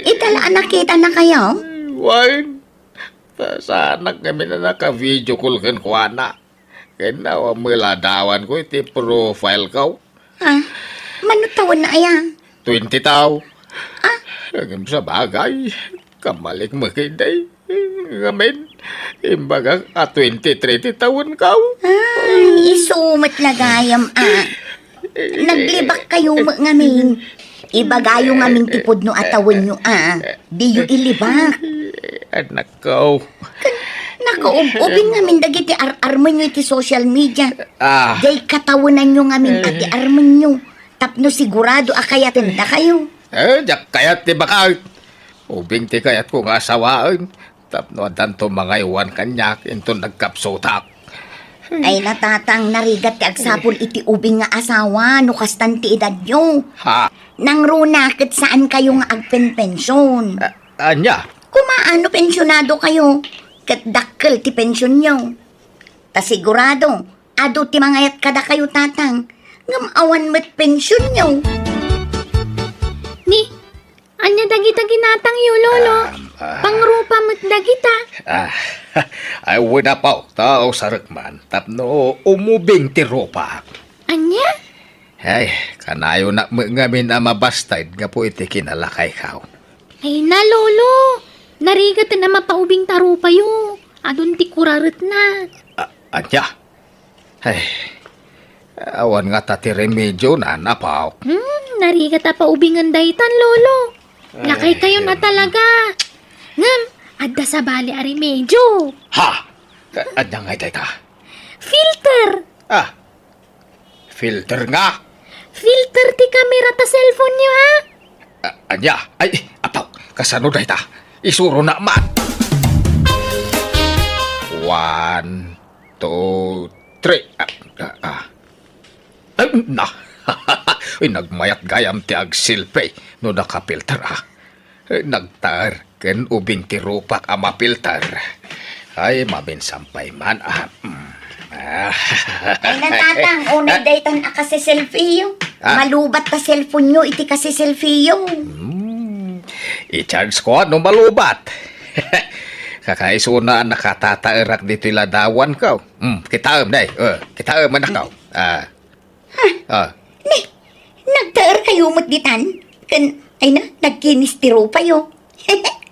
Itala nakita na kayo? Wine. Sana kami na naka-video call kan ko, anak. Kaya na, miladawan ko iti profile ko. Ha? Manutawon na ayan. 20 tao. Hanggang sa bagay, kamalik makiday. Ngamin, imbaga 20-30 taon ka. Ay, isumat lagayam Naglibak kayo ngamin. Ibagayo ngamin tipod no atawon nyo Di yu ilibak. Anak ko. Nakaubin ngamin dagiti arman nyo iti social media. Ah, Day katawanan nyo ngamin ati arman nyo. Tapno sigurado akayatin na kayo. jak kayat ti bakit. Ubing ti kayat ko nga asawaan. Tapno adanto mga iwan kanyak into nagkapsotak. Ay natatang narigat ti agsapol iti ubing nga asawa no kastan ti edad nyo. Ha? Nang runakit saan kayo nga agpenpensyon. Anya? Kumaano pensyonado kayo? Kat dakkel ti pensyon nyo. Ta sigurado, ado ti mangayat kada kayo tatang. Ngam awan met pensyon nyo. Ni, anya dagita ginatang yu, lolo. Pangrupa mo't dagita. Ay wala pa tao sarakman. Tapno umubing ti ropa. Anya? Ay, kanayo na ngamin na mabastad nga po iti kinalakay kao. Ay na, lolo. Narigat na mapaubing tarupa yu. Adun ti kurarit na. Anya? Ay, awan nga tati remedyo na napaw. Narigat na paubingan daytan, lolo. Lakay kayo na talaga. Ngam, adda sa bali ari medyo. Ha? Anya nga ita? Filter. Filter nga. Filter ti kamera ta cellphone niyo, ha? Anya? Ay, apaw, kasano na ita? Isuro na man. 1, 2, 3. Ay, na. Ay, nagmayat gayam ti agsilpe no nakapilter Nagtar ken ubing ti rupak mapilter. Ay, mabinsampay man Ay natatang, unay daytan kasi selfie yo. Malubat ta cellphone nyo, iti kasi selfie yo. I-charge ko ano malubat. Kakaisuna nakatatairak dito iladawan ka. Kitaam day. Kitaam man ako. Nagtaer kayo mo't ditan. Ay na, nagkinistiro pa yo.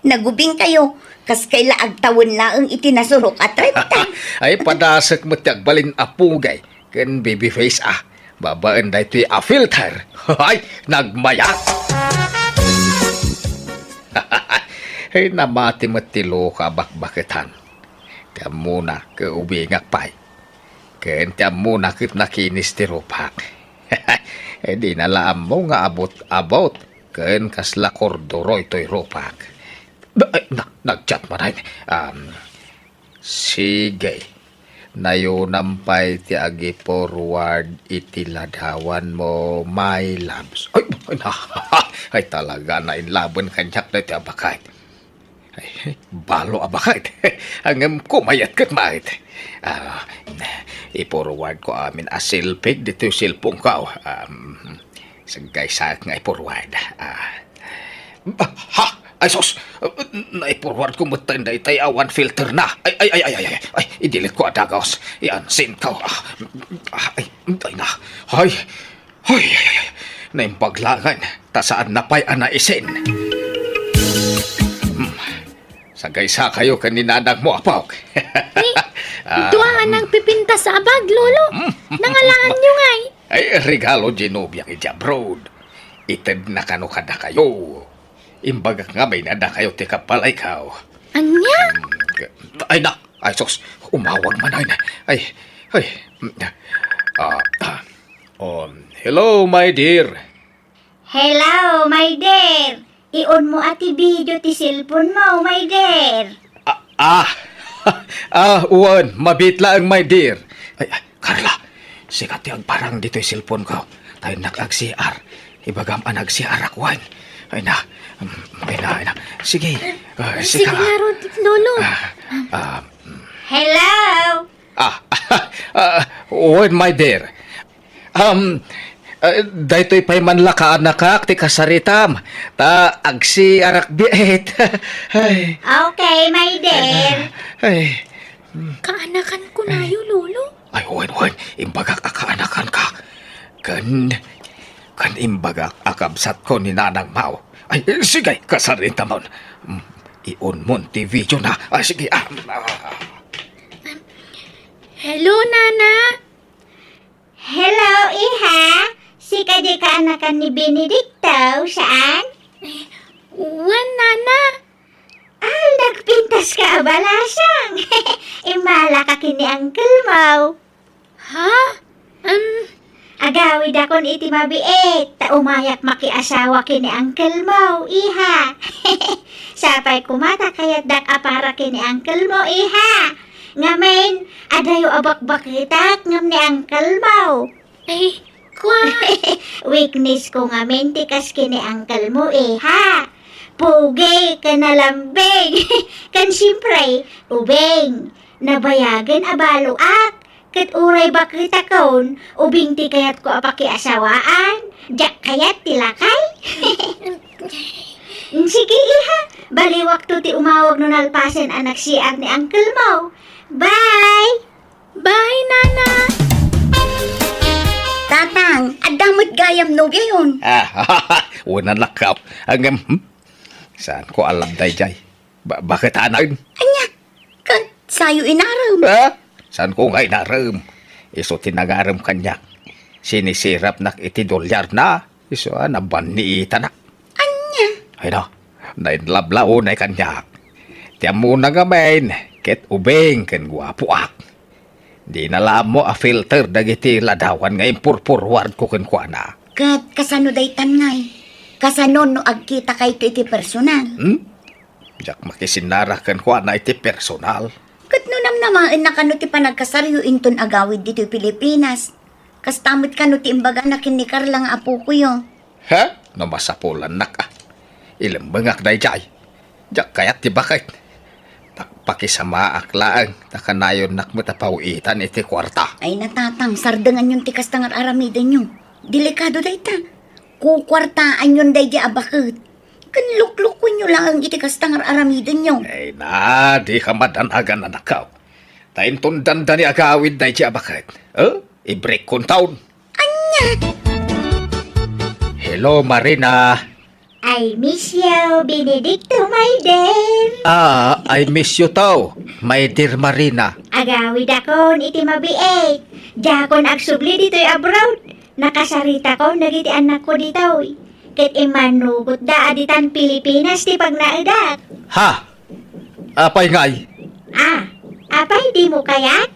Nagubing kayo. Kas kay laag tawon laang itinasurok at renta. Ay padasak mo balin apugay. Ken baby face Babaan da ito'y filter. Ay, nagmayat. Ay, namati matilo ka bakbakitan. Tiyan muna ka ubingak pa'y. Ken tiyan muna kit nakinis ti rupak. Eh, di nalaam mo nga abot. Ken kasla kordoro ito'y rupak. Nag-chat man ay. Sige. Nayonampay ti agi forward iti ladawan mo, my loves. Ay talaga na inlaban kanyak na ti abakait. Ay, balo abakait. Hanggang kumayat kat mait. I-forward ko amin asilpig dito yung silpong ka. Sagay saat nga i-forward. Ay, sos! Naiporward ko matay na itay awan filter na. Ay, idilit ko adagos. Iansin ka. Ay, na. Ay. Naimpaglangan. Tasaan na pa'y anaisin. Sagay sa kayo kaninanag mo, apaw. Duaan ang pipinta sa abag, lolo. Nangalaan nyo ngay. Ay, regalo Genovia kay Jabrod. Ited na kano kada kayo. Imbaga nga may nada kayo ti kapalay kao. Anya? Ay na! Ay sos! Umawag man ay. Hello my dear. Hello, my dear. Ion mo ati video ti cellphone mo, my dear. Uwan, mabitla ang my dear. Ay, Carla, sikat yung parang dito yung cellphone ko. Tayo nag-ag-CR. Ibagam anag-CR akwan. Ay na. Sige. Sige na, lolo. Hello. Uwan, my dear. Daytoy pa'y manlaka anak ti kasaritam. Ta agsi arak biet. Ay, Okay, my dear. ay. Kaanakan ko na yun, lolo. Ay, wan, imbagak akaanakan ka. Kan imbagak akabsat ko ni Nanang Mao. Ay, sige, kasaritam. Iun mo ti video na. Ay, sige, Hello, Nana. Hello, Iha. Si kadi ka anakan ni Benedicto. Saan? Wan, Nana. Nagpintas ka abalasang. Imala ka kini Uncle Mau. Ha? Agawid akon iti mabiit. Ta umayak makiasawa kini Uncle Mau, Iha. Sapay kumata kayat dak apara kini Uncle Mau, Iha. Ngamen, adayo abak-bakitak ngam ni Uncle Mau. Ay, kwa. Weakness ko nga mentikas kini Uncle mo ha. Pugi ka na lambing. Kan siyempre, ubeng. Nabayagan abaluak. Kat uray bakit akon, ubing ti kayat ko apakiasawaan. Jak kayat tilakay. Sige iha, bali waktu ti umawag nun alpasen anak siar ni Uncle Mau. Bye! Bye, Nana. Tatang, adamot gayam no gayon. Una lakaw. Hanggang, saan ko alam dayjay? Bakit anayin? Anya, kan sayo inaram. Ha? Saan ko nga inaram? Iso tinagaram kanya. Sinisirap nak iti dolyar na. Iso nabaniita na. Anya, Ay no, nainlablao na kanya. Tiyan mo na gamin, ket ubeng ken guwapuak. Di nalam mo a filter dagiti ladawan nga impurpurward ko ken kuana. kat kasano daytan ngay. Kasano no agkita kay iti personal. Jak makisinara ken kuana iti personal. Kat no namnamaan na kano ti panagkasaryo inton agawid dito Pilipinas. Kastamit kano ti imbaga na kinikar lang apo ko yo. Ha? Namasapulan nak ah. Ilambangak dayjay. Jak kayat ti bakit. Pakisama aklaan, nakanayon nak matapawitan iti kwarta. Ay natatang, sardangan yung tikas tangar aramidan nyo. Delikado dayta. Kukwartaan yun day di abakit. Kanluklukon nyo lang ang itikas tangar aramidan nyo. Ay na, di ka madanagan na nakaw. Tayin tundan da ni agawid na siya bakit? I-break kong taon. Anya! Hello, Marina. I miss you, Benedicto, my dear. I miss you too, my dear Marina. Agawid akon iti mabiit. Jakon agsubli dito'y abroad. Nakasarita ko, nagiti anak ko dito'y. Ket imanugot da aditan Pilipinas ti pagnaidak. Ha? Apay ngay? Apay di mo kayat?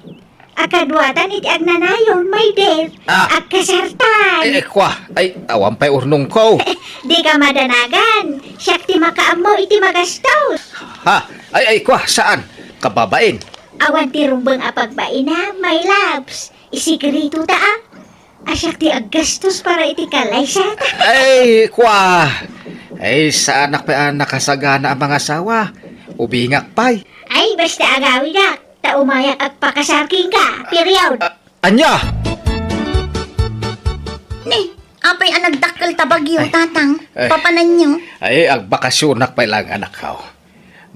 Akadwatan iti agnanayon, my dear. Agkasartan. Kwa, ay, awan pa'y urnong ko. Di ka madanagan. Siyak ti makaamo iti magastos. Ha? Ay, kwa, saan? Kababain. Awan ti rumbang apagbaina, my loves. Isikirito ta Asyak ti aggastos para iti kalaysa. Ay, kwa. Ay, saan pa nakasagana ang mga asawa? Ubingak pa'y. Ay, basta agawid ak. Ta umayak at pakasarking ka. Period. Anya! Ne, apay ang nagdakkel tabagyo, tatang. Ay. Papanan nyo. Ay, agbakasyonak pa lang anak ko.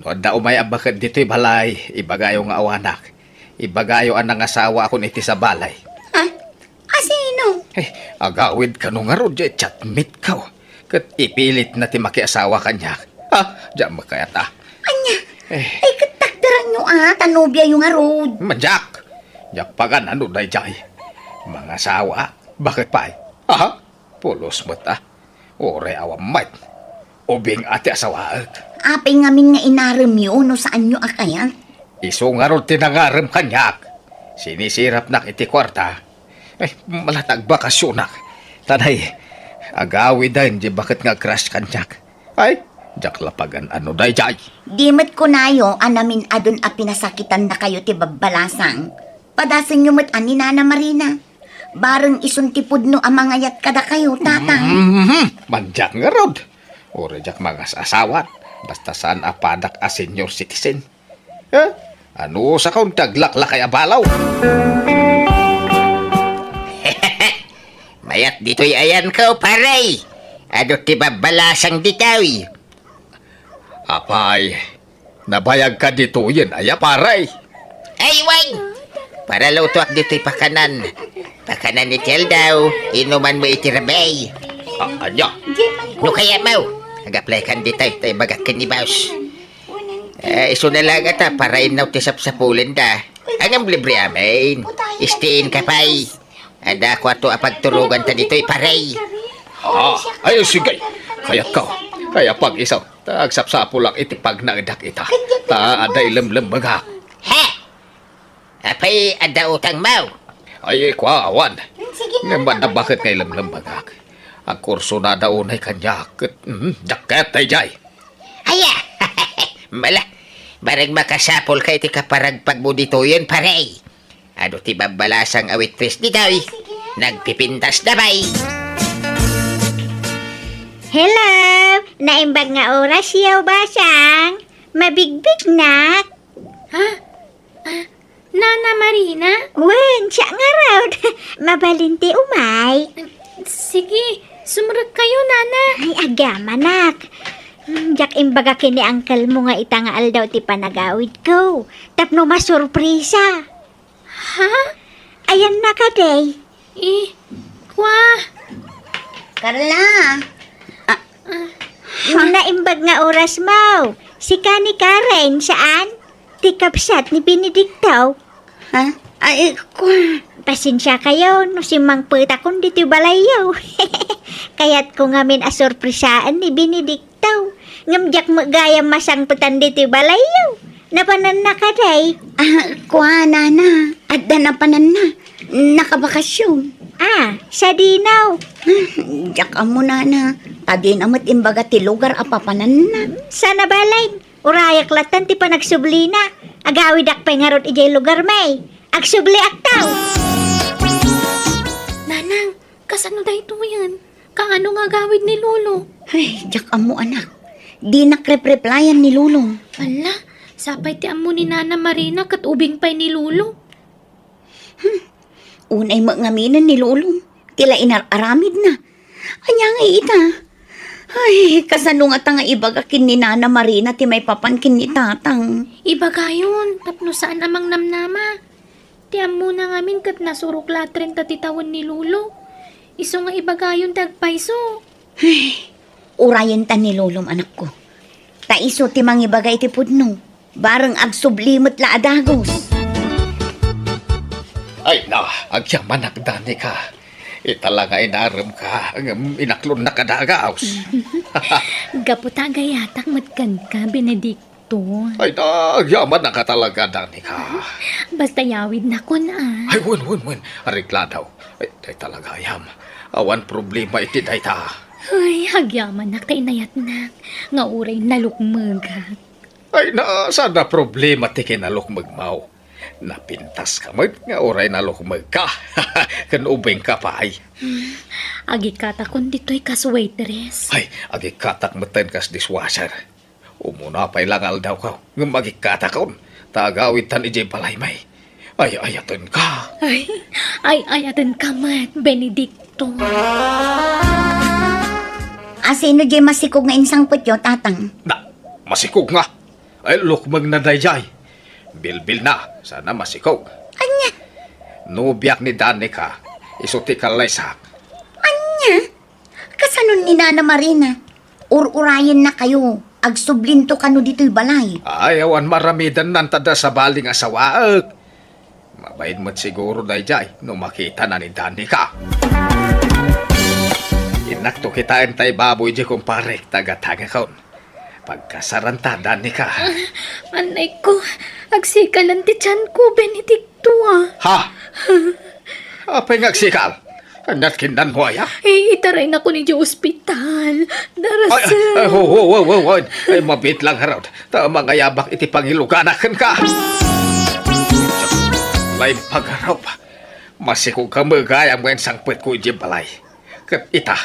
Noon na umaya bakit dito'y balay, ibagayo nga awanak. Ibagayo ang nangasawa akong iti sa balay. Ha? Asino? Ay, agawid ka nung nga ro, chatmate ka. Kat ipilit na ti makiasawa kanya. Diyan makayata. Anya? Eh. Ay, katakdaran nyo tanubya yung arod. Manjak! Jak pagan ano day jay. Mga asawa, bakit pa? Pulos mo ta. Ore awam mat. Ubing ati asawaat. Apay ngamin nga inaram yun, no saan nyo akayat? Iso nga ro tinangaram kanyak. Sinisirap nak iti kwarta. Ay, malatag bakasyonak. Tanay, agawi din, di bakit nga crush kanyak. Ay, jak lapagan ano day jay. Di mat ko nayo, anamin adun a pinasakitan na kayo ti babbalasang. Padasan nyo mat ani Nana Marina. Bareng isuntipod no ang mga yat kada kayo, tatang. Manjak nga rod. Ore jak mga asawat. Basta saan apadak a senior citizen. Ano sa kaun taglak lakay abalaw? Ayat dito'y ayan ko, paray. Ano ti babalasang dito'y? Apay, nabayag ka dito yun, aya paray. Ay, wag! Para lutuak dito'y pakanan. Pakanan ni Tel daw, inuman mo itirabay. Anya, No kaya mau,ag-apply kan dito'y, tayo bagat kan ni Baus. Iso na lang ata, para inaw tisap sa pulen da. Ang libre amin, istiin ka pa'y. Ada ko ato apagturugan ta dito'y paray. ay sige, kaya ka, kaya pag isaw, tagsapsapo lang iti pag nagdak ita, ta aday lemlembagak. Ha? Apay ada utang mau. Ay, kwawan. Nga na bakit ngay lemlembagak? Ang kurso na daunay kanya, jaket ay jay. Aya! Mala, barang makasapol kay ti kaparagpag mo dito yun, paray. Ano ti babalasang awitris dito nagpipintas na bay. Hello! Naimbag nga oras yaw basang? Mabigbig na? Nana Marina? Wen, siya nga raw. Mabalinti umay. Sige, sumarag kayo, Nana. Ay, agama nak. Jak imbaga kini angkel mo nga itangaal daw ti panagawid ko. Tapno masurprisa. Ha? Ayan na ka, day. Kwa? Carla, Naimbag nga oras mo. Si Kani Karen, saan? Ti kapsat ni Benedicto. ha? Ay, Pasensya kayo, no si Mang Puta kung dito balayaw. Kaya't ko ngamin asurprisaan ni Benedicto. Ngamjak mo gaya masangputan dito balayaw. Napanan na ka, day. kuha na. Adda na panan na. Nakabakasyon. Sa dinaw. Diyak mo na. Tadi namat imbaga ti lugar apapanan na. Sana balay. Urayak latan ti panagsubli na. Agawid ak pengarot ijay lugar may. Agsubli ak tao. Nanang, kasano da ito yan? Kaano nga gawid ni Lolo? Ay, diyak mo anak. Di nakrep-replyan ni Lulong. Ala, sapay ti amo ni Nana Marina kat ubing pay ni Lolo. Unay magngaminan ni Lulong. Tila inararamid na. Anya nga ita. Ay, kasano nga nga ibagakin ni Nana Marina ti may papankin ni tatang. Iba gayon, tapno saan amang namnama. Ti amo na ngamin kat nasurok latren tatitawan ni Lolo. Iso nga iba gayon tagpaiso. Urayan ta ni Lulong anak ko. Taiso ti mangibagay ti pudno. Barang agsublimot la adagos. Ay na, agyaman nagdani ka. Italaga inaram ka, inaklon na kadagaos. Gaputa gayatak matkan ka, Benedicto. Ay na, agyaman na ka talaga, dani ka. Basta yawid na ko na. Ay, wun. Arigla daw. Ay talaga, yam. Awan problema iti day ta. Ay, hagyaman na kay nayat na. Nga uray nalukmagak. Ay na, sana problema ti kinalukmag mau. Napintas ka mag, nga oray nalukmag ka. Kanubing ka pa ay. Agikata kon dito'y kaswaitress. Ay, agikatak meten kas dishwasher. Umuna pa'y langal daw ka. Nga magikatak kon. Tagawid tan ijay balay may. Ay, ayatan ka. Ay, ayatan ka mat, Benedicto. Sino jay masikog nga insang putyo, tatang? Na, masikog nga. Ay, lukmag na dayjay. Bilbil na, sana masikog. Anya? Nubiyak ni Danica, isuti ka laysak. Anya? Kasanon ni Nana Marina? Ur-urayan na kayo. Agsublinto kano dito'y balay. Ay, awan maramidan nan tada sa baling asawaag. Mabayin mo't siguro dayjay, nung makita na ni Danica. Inakto kitain tay baboy di kumpare, taga-taga kaon. Pagkasaranta, Danica. Anay ko, agsikalan ti tiyan ko, Benedicto Ha? Apay ngagsikal? Kanat kindan mo ay, ha? Itaray na ko ni Diyo ospital. Daras. Ay, ay, mabit lang harap. Tama nga yabak iti pangiluganakan ka. Lain pagharap. Masikog ka magayang ngayon sangpit ko iti balay. Kat ita,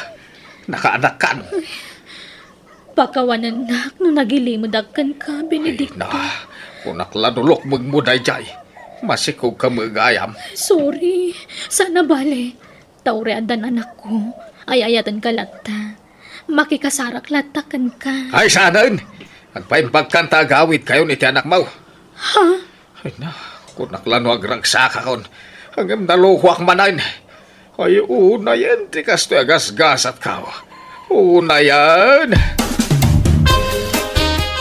nakaanak kan. Pakawanan nak, no nagilimodagkan ka, Benedicto. Na, kunak ladulok magmuday jay. Masikog ka magayam. Sorry, sana bale. Taure adan anak ko, ay ayatan ka latta. Makikasarak latakan ka. Ay, saanan! Agpaimpagkanta agawid kayo ni ti anak mo. Ha? Ay na, kung naklano agragsaka kon. Hanggang naluhuak manan. Ay, una yan, tikas to agas-gas at kao. Una yan.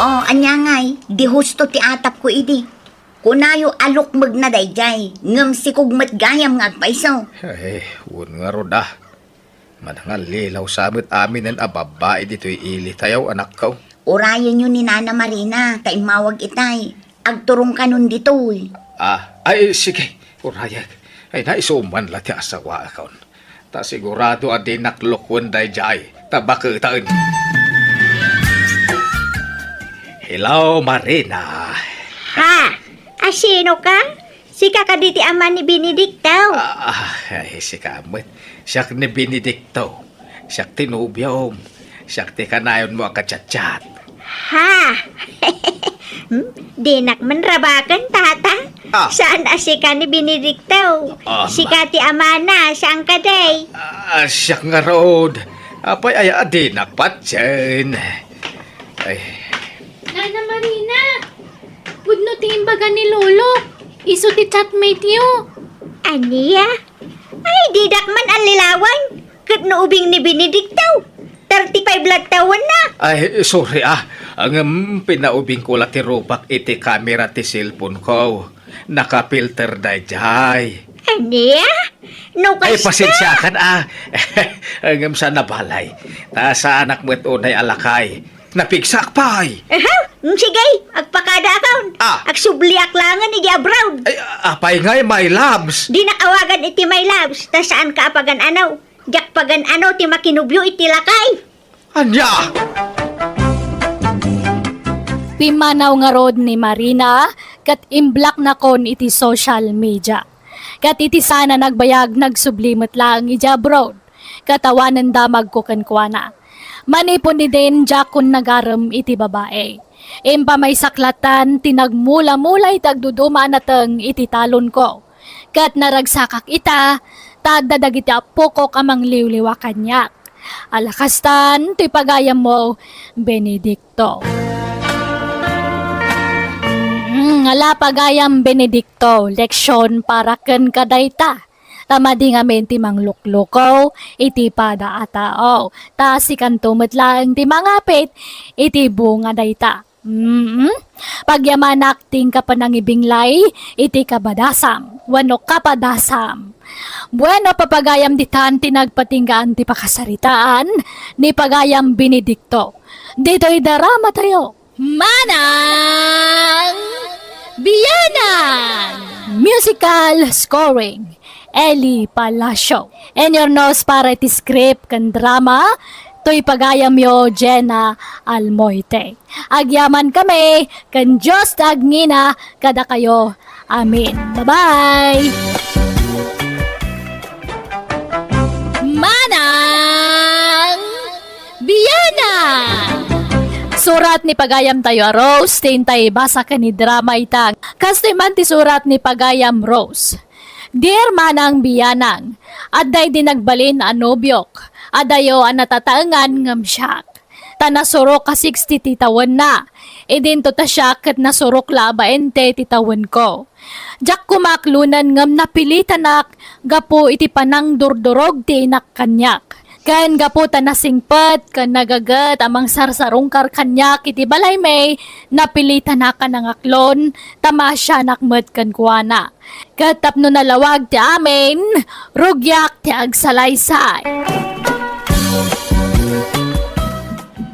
Oh, anyangay, di husto ti atap ko idi. Kunayo alok magna dayjay, ngem si kugmet gayam nga agpaiso. Ay, un nga roda. Madangal lilaw sabit amin ang ababae dito'y ili tayaw anak ko. Urayan yun ni Nana Marina, kay mawag itay. Agturong ka nun dito eh. Ay, sige, urayag. Ay, naisuman la ti asawa akon. Ta sigurado adi naklukwan day jay, tabakutaan. Hello, Marina. Ha? Asino ka? Si kakaditi ama ni Benedicto. Ay, si Kamot. Siyak ni Benedicto. Siyak tinubiyom. Siyak ti kanayon mo akachat-chat. Ha? Dinak man rabakan, tata. Saan asika ni Benedicto? Si kati amana, saan ka day? Siyak nga road. Apay ay adi nakpatsin. Ay, Nana Marina, pudno ti imbaga ni Lolo. Iso ti chatmate yo. Aniya? Ay, didak man ang lilawan. Kat naubing ni Benedicto. 35 lag taon na. ay, sorry Ang pinaubing ko la ti rupak iti kamera ti cellphone ko. Nakapilter day jay. Aniya? No Ay, kasta? pasensyakan Ang sa nabalay. Ta sa anak mo't unay alakay. Napigsak pa'y. Aha, sige, agpakada akon. Agsubliak langan ni Abroad. Ay, apay ngay, my loves. Di nakawagan iti my loves. Ta saan ka apagan anaw? Jak pagan ano ti makinubyo iti lakay. Anya! Pimanaw nga rod ni Marina, kat imblak na kon iti social media. Kat iti sana nagbayag nagsublimot lang iti abroad. Katawanan damag ko kankwana. Manipon ni din jakon nagaram iti babae. Impa may saklatan, tinagmula-mulay tagduduma nateng iti talon ko. Kat naragsakak ita, tadadag iti apokok amang liwliwa kanyak. Alakastan, ti pagayam mo, Benedicto. Ngala pagayam Benedicto, leksyon para ken kadayta. Tamadi nga men ti manglukluko, iti pada atao. Ta si kantumot lang ti mangapit, iti bunga dayta. Pagyamanak ting kapanangibinglay, iti kabadasam, wano kapadasam. Bueno papagayam ditan tinagpatinggaan ti pakasaritaan, ni pagayam Benedicto. Dito'y darama tayo. Manang Biyanan! Musical scoring, Eli Palacio. And your nose para iti script kan drama, to'y pagayam yo Jenna Almoite. Agyaman kami, kan Diyos tagngina, kada kayo. Amin. Bye-bye! Manang Biyanan! Surat ni Pagayam tayo Rose, tintay basa ka ni drama itang. Kastoy man ti surat ni Pagayam Rose. Dear Manang Biyanang, aday din nagbalin a nobyok, adayo a natataangan ngam siyak. Tanasuro ka 60 titawan na, idin to ta siyak kat nasurok la 20 titawan ko. Jak kumaklunan ngam napilitanak, gapo iti panang durdurog ti inak kanyak. Kan gaputan na singpet, kan nagagat amang sarsarungkar kanyak iti balay may, napilitan na ka ng aklon, tamasya nakmet kan kuwana. Katapno na lawag ti amin, rugyak ti agsalaysay.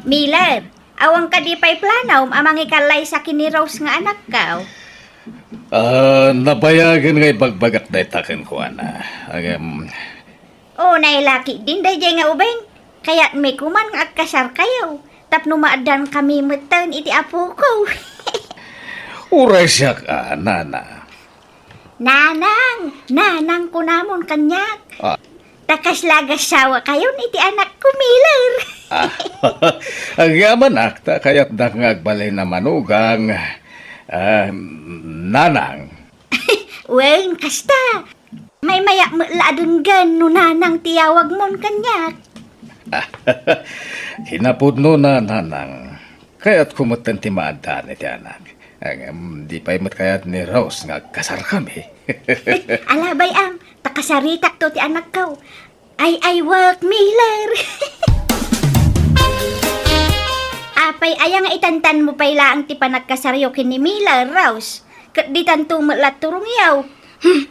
Miller, awang ka di pa'y planaw, amang ikalay sa kini Rose nga anak ka. Nabayagan ngay bagbagat na itakin ko na. O, nailaki din dayjay nga ubeng. Kaya may kuman nga agkasar kayo. Tapno maadan kami metan iti apo ko. Uray siya ka, nana. Nanang ko namon kanyak. Takas lagas sawa kayo iti anak ko, Miller. Ang yaman akta, kaya't nakagbalay na manugang. Nanang. Wen, kasta. May maya mula gan nunanang tiyawag mon kanyak. Hinapudno na nanang. Kaya't kumutan ti maadaan iti anak. Di pa imat kayat ni Rose nga kasar kami. Alabay takasaritak to ti anak ko. Ay work Miller. Apay ayang itantan mo pay laang ti panagkasaryo kin ni Miller, Rose. Kat di tanto mulat turong yaw.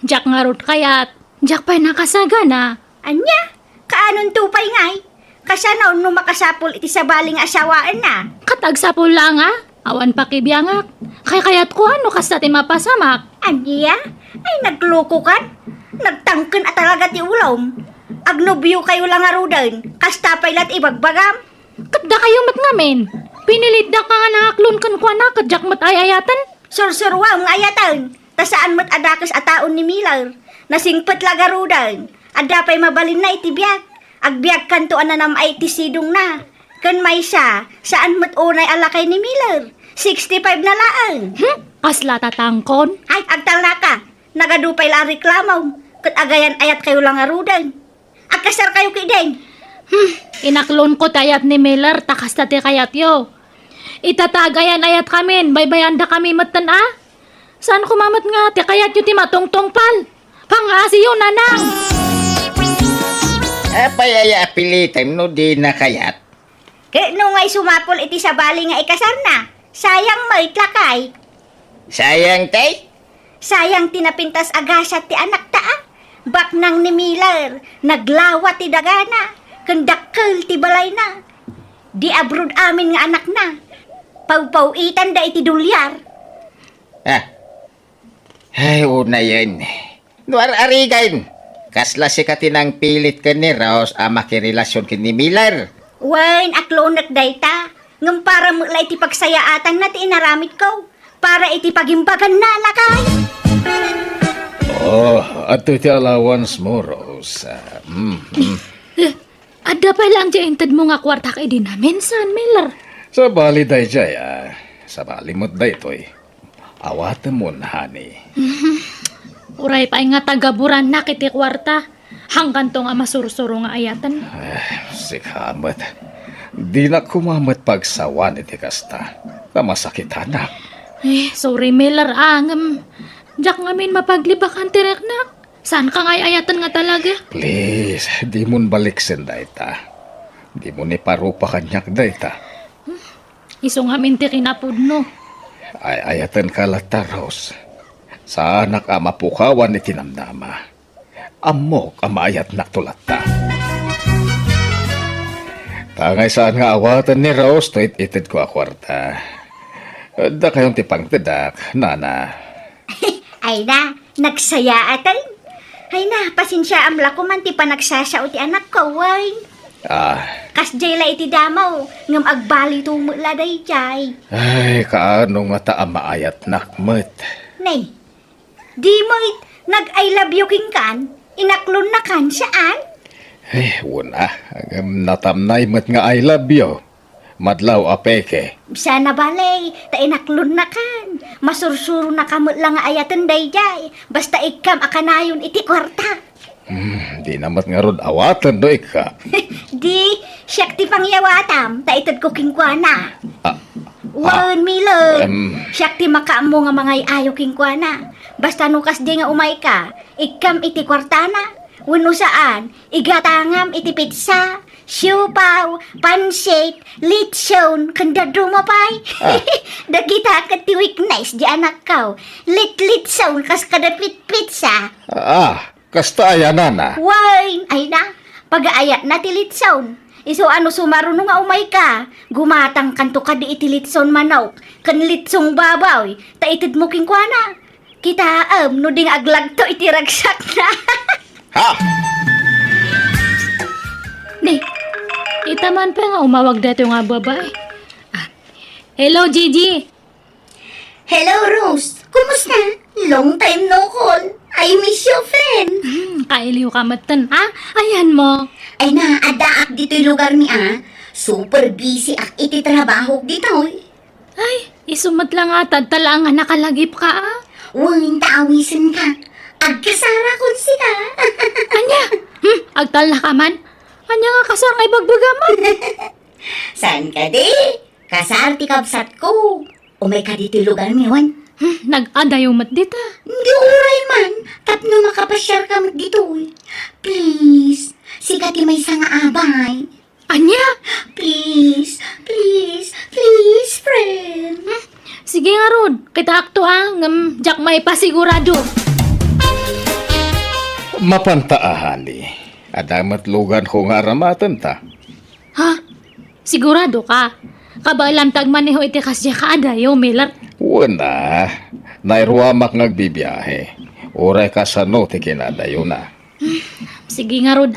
Jack nga rod kayat. Jack pa'y nakasaga na. Anya? Kaanon tupay ngay? Kasanaon no makasapol iti sabaling asawaan na. Katagsapol lang awan pa kibiyangak. Kayat ko ano kasta ti mapasamak. Anya? Ay nagloko kan? Nagtangken at talaga ti ulom. Agnobyo kayo lang arudan. Kasta pay lat ibagbagam. Kadda kayo mat ngamin. Pinilit da ka nga nakaklon kan kwa na kadyak mat ayayatan. Sursurwa ang ayatan. Tasaan mat adakas ataon ni Miller. Nasingpet lagarudan. Ada pay mabalin na iti biyak. Agbiyak kanto ananam ay iti sidong na. Kan may siya, saan mat unay alakay ni Miller? 65 na laang. Kasla tatangkon. Ay, agtala ka. Nagadupay la reklamaw. Kat agayan ayat kayo lang arudan. Agkasar kayo kideng. Inaklon ko tayat ni Miller takas tate kayat yo. Itatagayan ayat kamin, baybayanda kami matan Saan kumamat nga ti kayat yo ti matongtongpal? Pangasi yo nanang. Apay pilitan no di na kayat. Kaya nung ngay sumapol iti sabali nga ikasar na. Sayang mo itlakay. Sayang tay. Sayang tinapintas agasat ti anak Bak nang ni Miller, naglawa ti dagana. Kendakkel ti balay na. Di abroad amin nga anak na. Pau-pauitan da iti dulyar. Ay, una yan. Nuar arigan. Kasla si katinang pilit ka ni Rose makirelasyon kin ni Miller. Wain aklonak dayta. Ngam para mula iti pagsayaatan na ti inaramit ko. Para iti pagimbagan na lakay. Oh, ato iti allowance mo, Rose. Ada pa lang dyan intad mo nga kwarta kay di namin, San Miller. Sa bali day jay, sa bali mo't day to'y. Awatan mo na, honey. Uray pa nga tagaburan na kiti kwarta. Hanggang to nga masursuro nga ayatan. Sikamat. Di na kumamat pagsawan iti kasta. Namasakitan na. Sorry Miller, Jack ngamin mapaglibakan tirek na. Saan ka ngay ayatan nga talaga? Please, di mo baliksin dayta. Di mo ni parupa kanyak dayta. Iso ngamin ti kinapudno. Ay ayatan ka lata, Rose. Sa anak mapukawan ni tinamnama. Amok amayat na tulata. Tangay saan nga awatan ni Rose to itid ko akwarta. Da kayong tipang tidak, nana. Ay na, nagsaya atay. Ay na, pasensya amla ko man ti panagsasao ti anak ko, way. Kas jay la iti damaw, ngam agbali tumula day jay. Ay, kaano nga ta maayat nakmet. Nay, di mo nag-I love you king kan? Inaklon na kan saan? Ay, wala. Natamnay met nga I love you. Madlaw apeke. Sana balay, ta inaklon na kan. Masursuro na kamot lang nga ayatan day jay. Basta ikam akanayon iti kwarta. Di namat nga rod awatan do ka. Di, siyak ti pangyawatam, ta itad ko kingkwana. Wan, Milo. Siyak ti makaamo nga mga ayaw kingkwana. Basta nukas di nga umay ka, ikam iti kwartana. Wano saan, igatangam iti pizza, siupaw, pansit, litson, kanda dumapay. Dagita ka ti weeknights di anak ko. Litson kas kada pizza. Kasta ayan na. Wine! Ay na, pag-aayat na ti litson. Iso ano sumaruno nga umay ka, gumatang kanto ka di iti litson manok, kan litsong babaw, ta itid mo kingkwana. Kita no ding aglag to iti ragsak na. Ni, itaman pa nga umawag dato nga babae. Hello, Gigi. Hello, Rose. Kumusta? Long time no call. I miss your friend. Kailiw ka matan, Ayan mo. Ay na, adaak dito'y lugar ni Super busy ak iti trabaho dito. Ay, isumat lang atad tala nga nakalagip ka, Huwag taawisin ka. agkasara kon sila. Anya? Agtal na ka man? Anya nga kasar nga ibagbagaman? Saan ka di? Kasar ti kabsat ko. Umay ka dito lugar mi, Wan. Nag-ada yung mat dita. Hindi uray man. Tapno makapasyar ka mo dito. Please. Sika ti may nga abay. Anya? Please. Please. Please, friend. Sige nga ron. Kita akto ngam jak may pasigurado. Mapantaahan adamat lugan ko nga ramatan ta. Ha? Sigurado ka? Kabalam tagmaneho iti kasya kaadayo, Miller. Wala. Nairuamak ngagbibiyahe. Oray ka sa no ti kinadayo na. Sige nga ron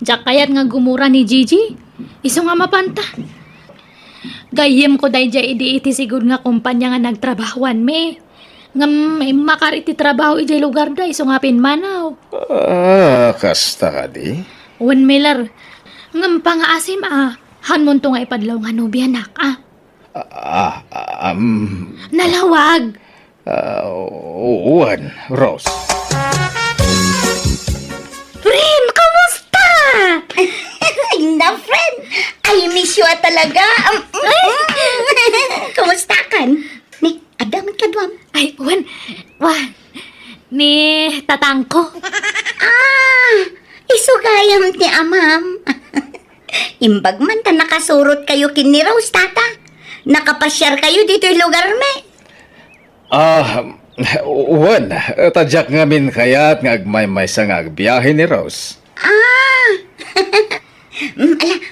Jak kayat nga gumura ni Gigi. Iso nga mapanta. Gayem ko day jay iti sigud nga kumpanya nga nagtrabahuan me. Nga may makar iti trabaho ijay lugar da iso nga pinmanaw. Kasta ka di? Wen Miller. Ngam pangaasim hanmon to nga ipadlaw nga nobyanak Nalawag. Uwan, Rose. Friend, kamusta? Ay na, friend. I miss you talaga. Kumusta kan? Ni, adaman ka duam. Ay, wan. Ni tatangko. Isugayam ti amam. Imbag man ta nakasurot kayo kin ni Rose, tata. Nakapasyar kayo dito yung lugar me. Uwan, tadyak ngamin kayat nga agmay-may sa nga agbiyahe ni Rose. Ala,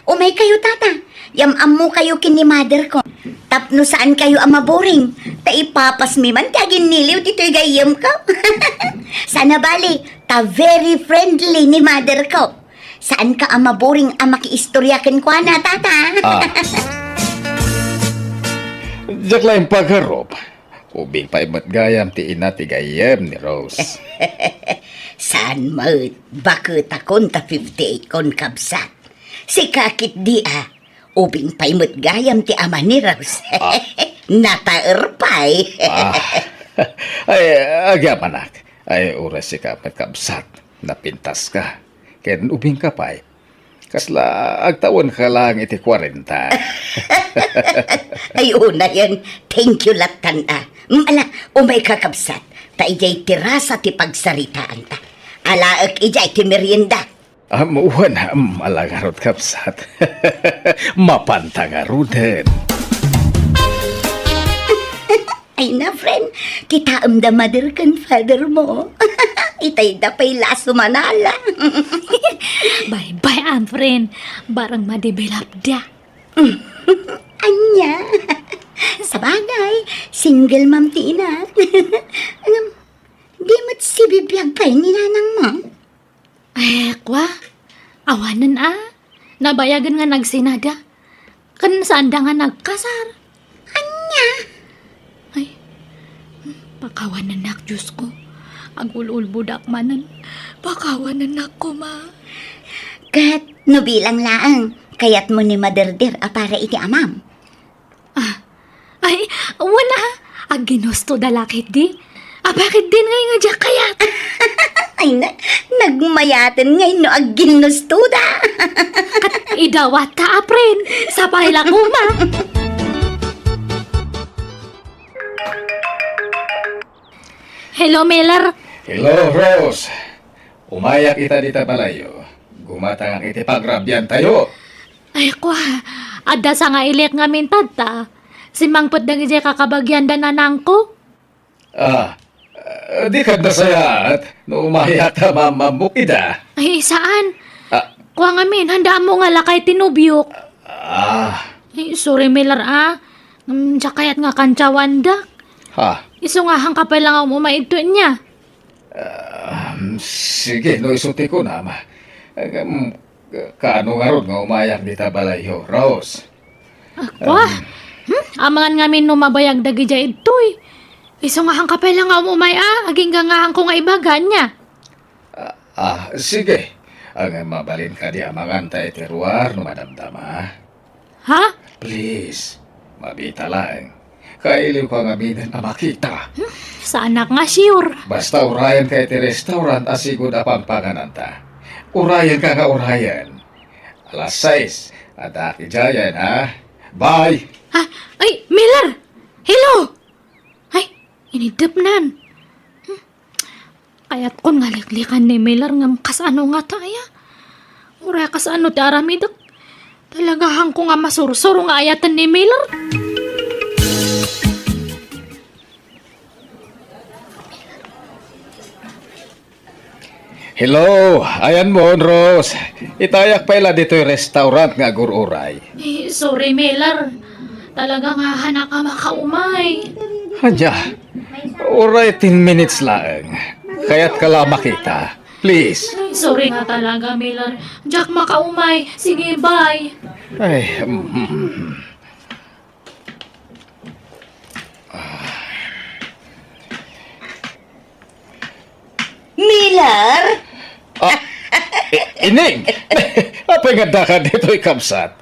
umay kayo, tata. Yam-amu kayo kin ni mother ko. Tapno saan kayo amaboring. Ta ipapas mi man kagin niliw dito yung gayam ko. Sana bali, ta very friendly ni mother ko. Saan ka amaboring makiistoryakin ko na, tata? Diyak lang pagharop. Ubing pa imat gayam ti ina ti gayam ni Rose. Saan mo? Bakit akon ta 58 kon kabsat? Si kakit di ubing pa imot gayam ti ama ni Rose. Nataer pa'y. Ay, agam anak. Ay, oras si kapat kabsat. Napintas ka. Kaya ubing ka pa Kasla, agtawon ka lang iti 40. Ay, una yan. Thank you, latan Ala, umay kakabsat. Ta ijay tirasa ti pagsaritaan ta. Alaak ijay ti merienda. Uwan, malagarot kapsat. Mapantangarutin. Ay na, friend. Titaam da mother kan father mo. Itay da pa'y laso manala. Bye-bye, friend. Barang madevelop da. Anya. Sa bagay, single mom ti ina. Di mo't si bibiyag pa'y ni nanang mo. Ay, kwa. Awanan Nabayagan nga nagsinada. Kan saan da nga nagkasar. Anya. Ay, pakawanan nak, Diyos ko. Agulul budak manan. Pakawanan ko, ma. Kat, no bilang laang. Kayat mo ni Mother Dear para iti amam. Ay, wala. Ginusto da lakit di. Bakit din ngay nga dya kayat? Ay na, nagmayaten ngay no ginusto da. At idawat ka, aprin. Sa pahila ko, ma. Hello, Miller. Hello, Rose. Umayak kita dita palayo. Gumatang ang iti pagrabyan tayo. Ay, kwa. Adda sa nga ilik nga mintad ta. Si Mangpot na gijay kakabagyan da nanang ko. Di ka nasayat. No umayak ka mamamukida. Ay, saan? Kwa nga min, handa mo nga lakay tinubyok. Ay, sorry, Miller, kayat nga kantsawan da. Iso nga hang kapal lang ang umaidto niya. Sige, no isuti ko na, ma. Kaano nga ron nga umayak dita balayo, Rose? Kwa? Amangan nga min mabayag dagi dya ito eh. Iso nga hang kapal lang ang umay aging nga hang ko nga ibagan niya. Sige. Ang mabalin ka di amangan tayo tiruar no madamdama. Ha? Please, mabita lang. Kailiw ka nga minan na makita. Sa anak nga sure. Basta urayan kay ti restaurant asigod apang pangananta. Urayan ka nga urayan. Alas 6, at akijayan ha. Bye! Ha? Ay, Miller! Hello! Ay, inidip nan. Kaya't kon nga liklikan ni Miller nga kasano nga taya. Ura kasano ti aramidak. Talagahan ko nga masursuro nga ayatan ni Miller. Hello! Ayan mo, Rose. Itayak pala dito yung restaurant nga gururay. Eh, sorry Miller. Talaga nga hanak ka makaumay. Hanya, uray 10 minutes lang. Kaya't kala makita. Please. Ay, sorry nga talaga Miller. Jack makaumay. Sige, bye. Ay, Miller? Ining! Apa nga daka dito ikamsat?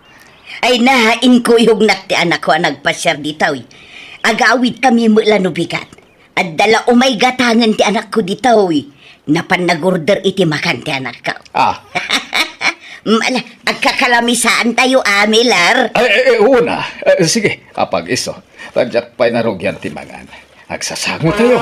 Ay nahain ko yung ti anak ko ang nagpasyar ditaw. Agawid kami mula nubikat. At dala umay gatangan ti anak ko ditaw. Napan nag-order iti makan ti anak ko. Ah, Mala, agkakalamisaan tayo, Miller. una. Sige, apag iso. Tadyak pa'y narugyan timangan. Agsasango tayo.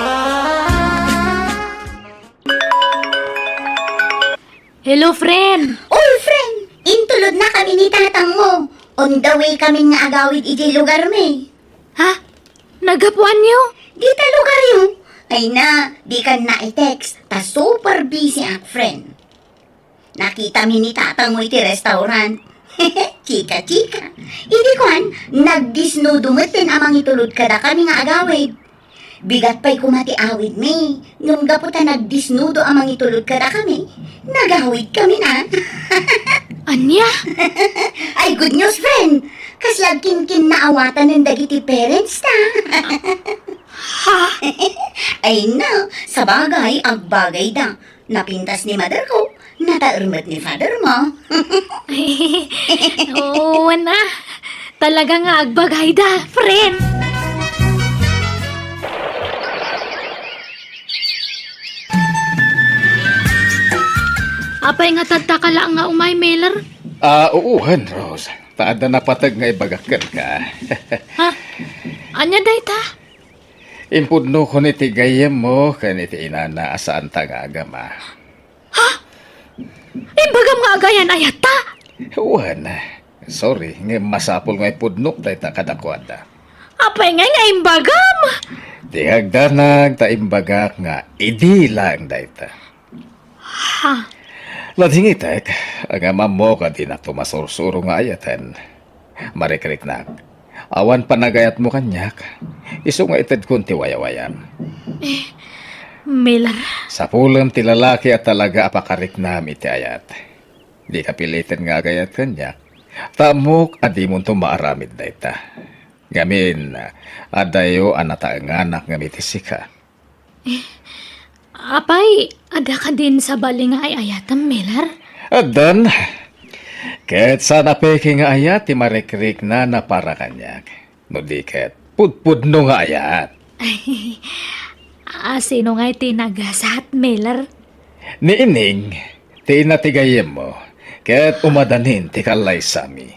Hello, friend. Oy, friend! Intulod na kami ni tatang mo. On the way kami nga agawid iti lugar me. Ha? Nagapuan niyo? Di ta lugar yun. Ay na, di ka na i-text. Ta super busy ang friend. Nakita mi ni tatang mo iti restaurant. Chika-chika. Hindi kuhan, nagdisno dumatin amang itulod kada kami nga agawid. Bigat pa'y kumati awid mi. Nung gaputa nagdisnudo amang itulod kada kami, nagawid kami na. Anya? Ay, good news, friend. Kaslag kin naawatan ng dagiti parents ta. Ha? Ay na, sa bagay, agbagay da. Napintas ni mother ko, nataermat ni father mo. Oo na. Talaga nga agbagay da, friend. Apay nga tagtakala nga umay, Miller. Uuhan, Rose. Taada na patag nga ibagakan ka. Ha? Anya day ta? Impudno ko ni tigayam mo, kaniti inana asaan ta nga agama. Imbagam nga agayan ayat ta. Uwan. Sorry, nga masapol nga ipudnok tayo ta kadakwada. Apay nga imbagam. Di hagdanag ta imbagak nga idi lang dayta. Ha? Ladhingitek, ang ama mo ka di na tumasurusuro nga ayatan. Marikrik na. Awan panagayat mo kanyak. Iso nga ited kun ti wayawayan. Miller. Sa pulam ti lalaki at talaga apakarik na iti ayat. Di ka pilitin nga agayat kanyak. Tamok adi mo tumaaramid na ita. Ngamin, adayo anata ang anak nga mitisika. Apay, ada ka din sa baling ay ayatan, Miller? Adan, ket sana peke nga ayat ti marikrik na para kanyak. No di ket, pudpudno nga ayat. Sino nga tinagasat, Miller? Ni Ining, ti inatigayem mo, ket umadanin ti kalay sami.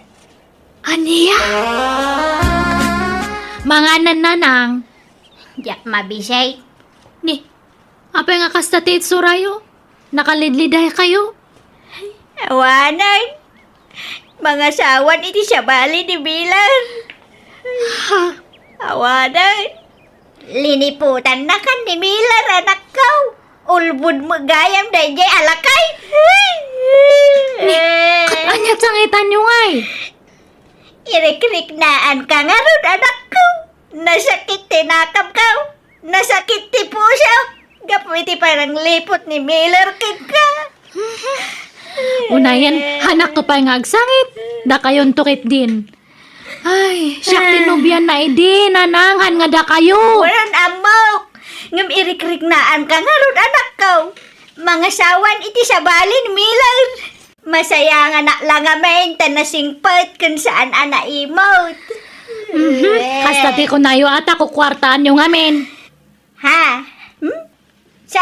Aniya? Mga nananang. Yak mabisay. Ni, apay nga kastatit surayo? Nakalidliday kayo? Awanan. Mga sawan iti sa bali ni Bilan. Ha? Awanan. Liniputan na kan ni Miller, anak ko. Ulbud mo gayam dahil jay alakay. Anya sangitan nyo ay? Irik-irik naan ka nga ron, anak ko. Nasakit tinakam ka. Nasakit ti puso. Gapwiti parang lipot ni Miller kid ka. Unayan, hanak to pa nga agsangit. Da kayon tukit din. Ay, siyak tinubyan na idi, nanangan nga da kayo. Waran amok. Ngam irik-irik naan ka nga ron, anak ko. Mga sawan iti sa bali ni Miller. Masaya nga na lang amin tanasingpet kung saan ana emote. Kastati ko na ata kukwartaan yung amin. Ha?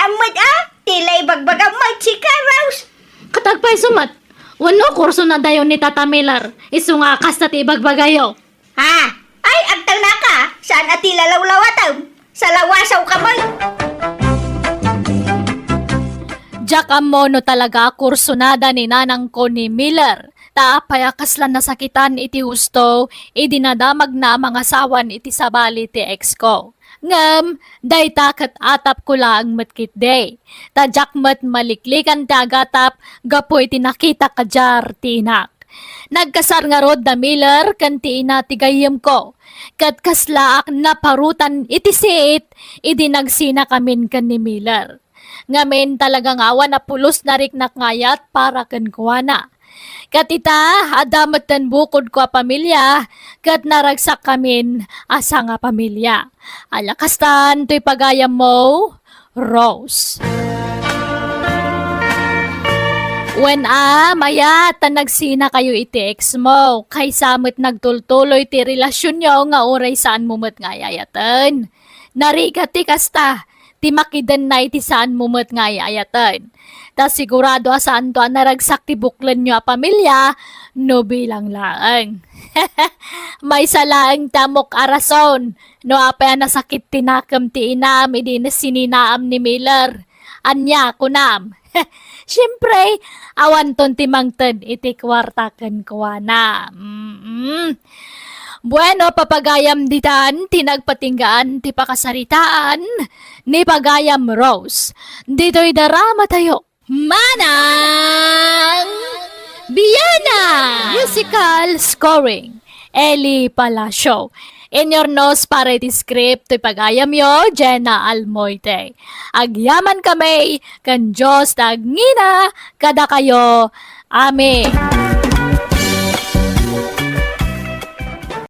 Amad tilay bagbaga magsika, Rose. Katagpay sumat. Wano kurso na dayon ni Tata Miller. Isu nga kas na tibagbagayo. Ha? Ay, agtang naka. Saan ati lalaw-lawataw? Sa lawasaw ka mo. Jack amono talaga kursunada ni nanang ko ni Miller. Taapay kaslan nasakitan iti husto, idinadamag na mga sawan iti sabali ti ex ko. Ngam, day takat atap ko lang matkit day. Tadyak mat maliklikan ti agatap, gapoy ti nakita ka jar tinak. Nagkasar nga rod na Miller kan ti ina ti gayem ko. Kat kaslaak na parutan iti siit, idinagsina kamin kan ni Miller. Ngamin talagang awan na pulos na riknak ngayat para kan kuwana. Katita, adamat tan bukod ko a pamilya, kat naragsak kamin asa nga pamilya. Alakastan, to'y pagayam mo, Rose. When maya, nagsina kayo iti ex mo, kay samot nagtultuloy ti relasyon nyo nga oray saan mo mat nga yayatan. Narigat ti kasta, ti makidan na iti saan mo mat nga yayatan. Ta sigurado asaan to naragsak ti buklan nyo a pamilya, no bilang laang. May salaang tamok arason, no apay nasakit tinakam ti inam, idi na sininaam ni Miller. Anya kunam. Siyempre, awan ton timangtad iti kwartakan kuwana. Bueno, papagayam ditan, tinagpatinggaan, ti pakasaritaan, ni pagayam Rose. Dito'y darama tayo. Manang Biyana! Musical scoring. Eli Palacio. In your nose para iti script, to'y pagayam yo, Jenna Almoite. Agyaman kami, kan Diyos tagngina, kada kayo. Amen.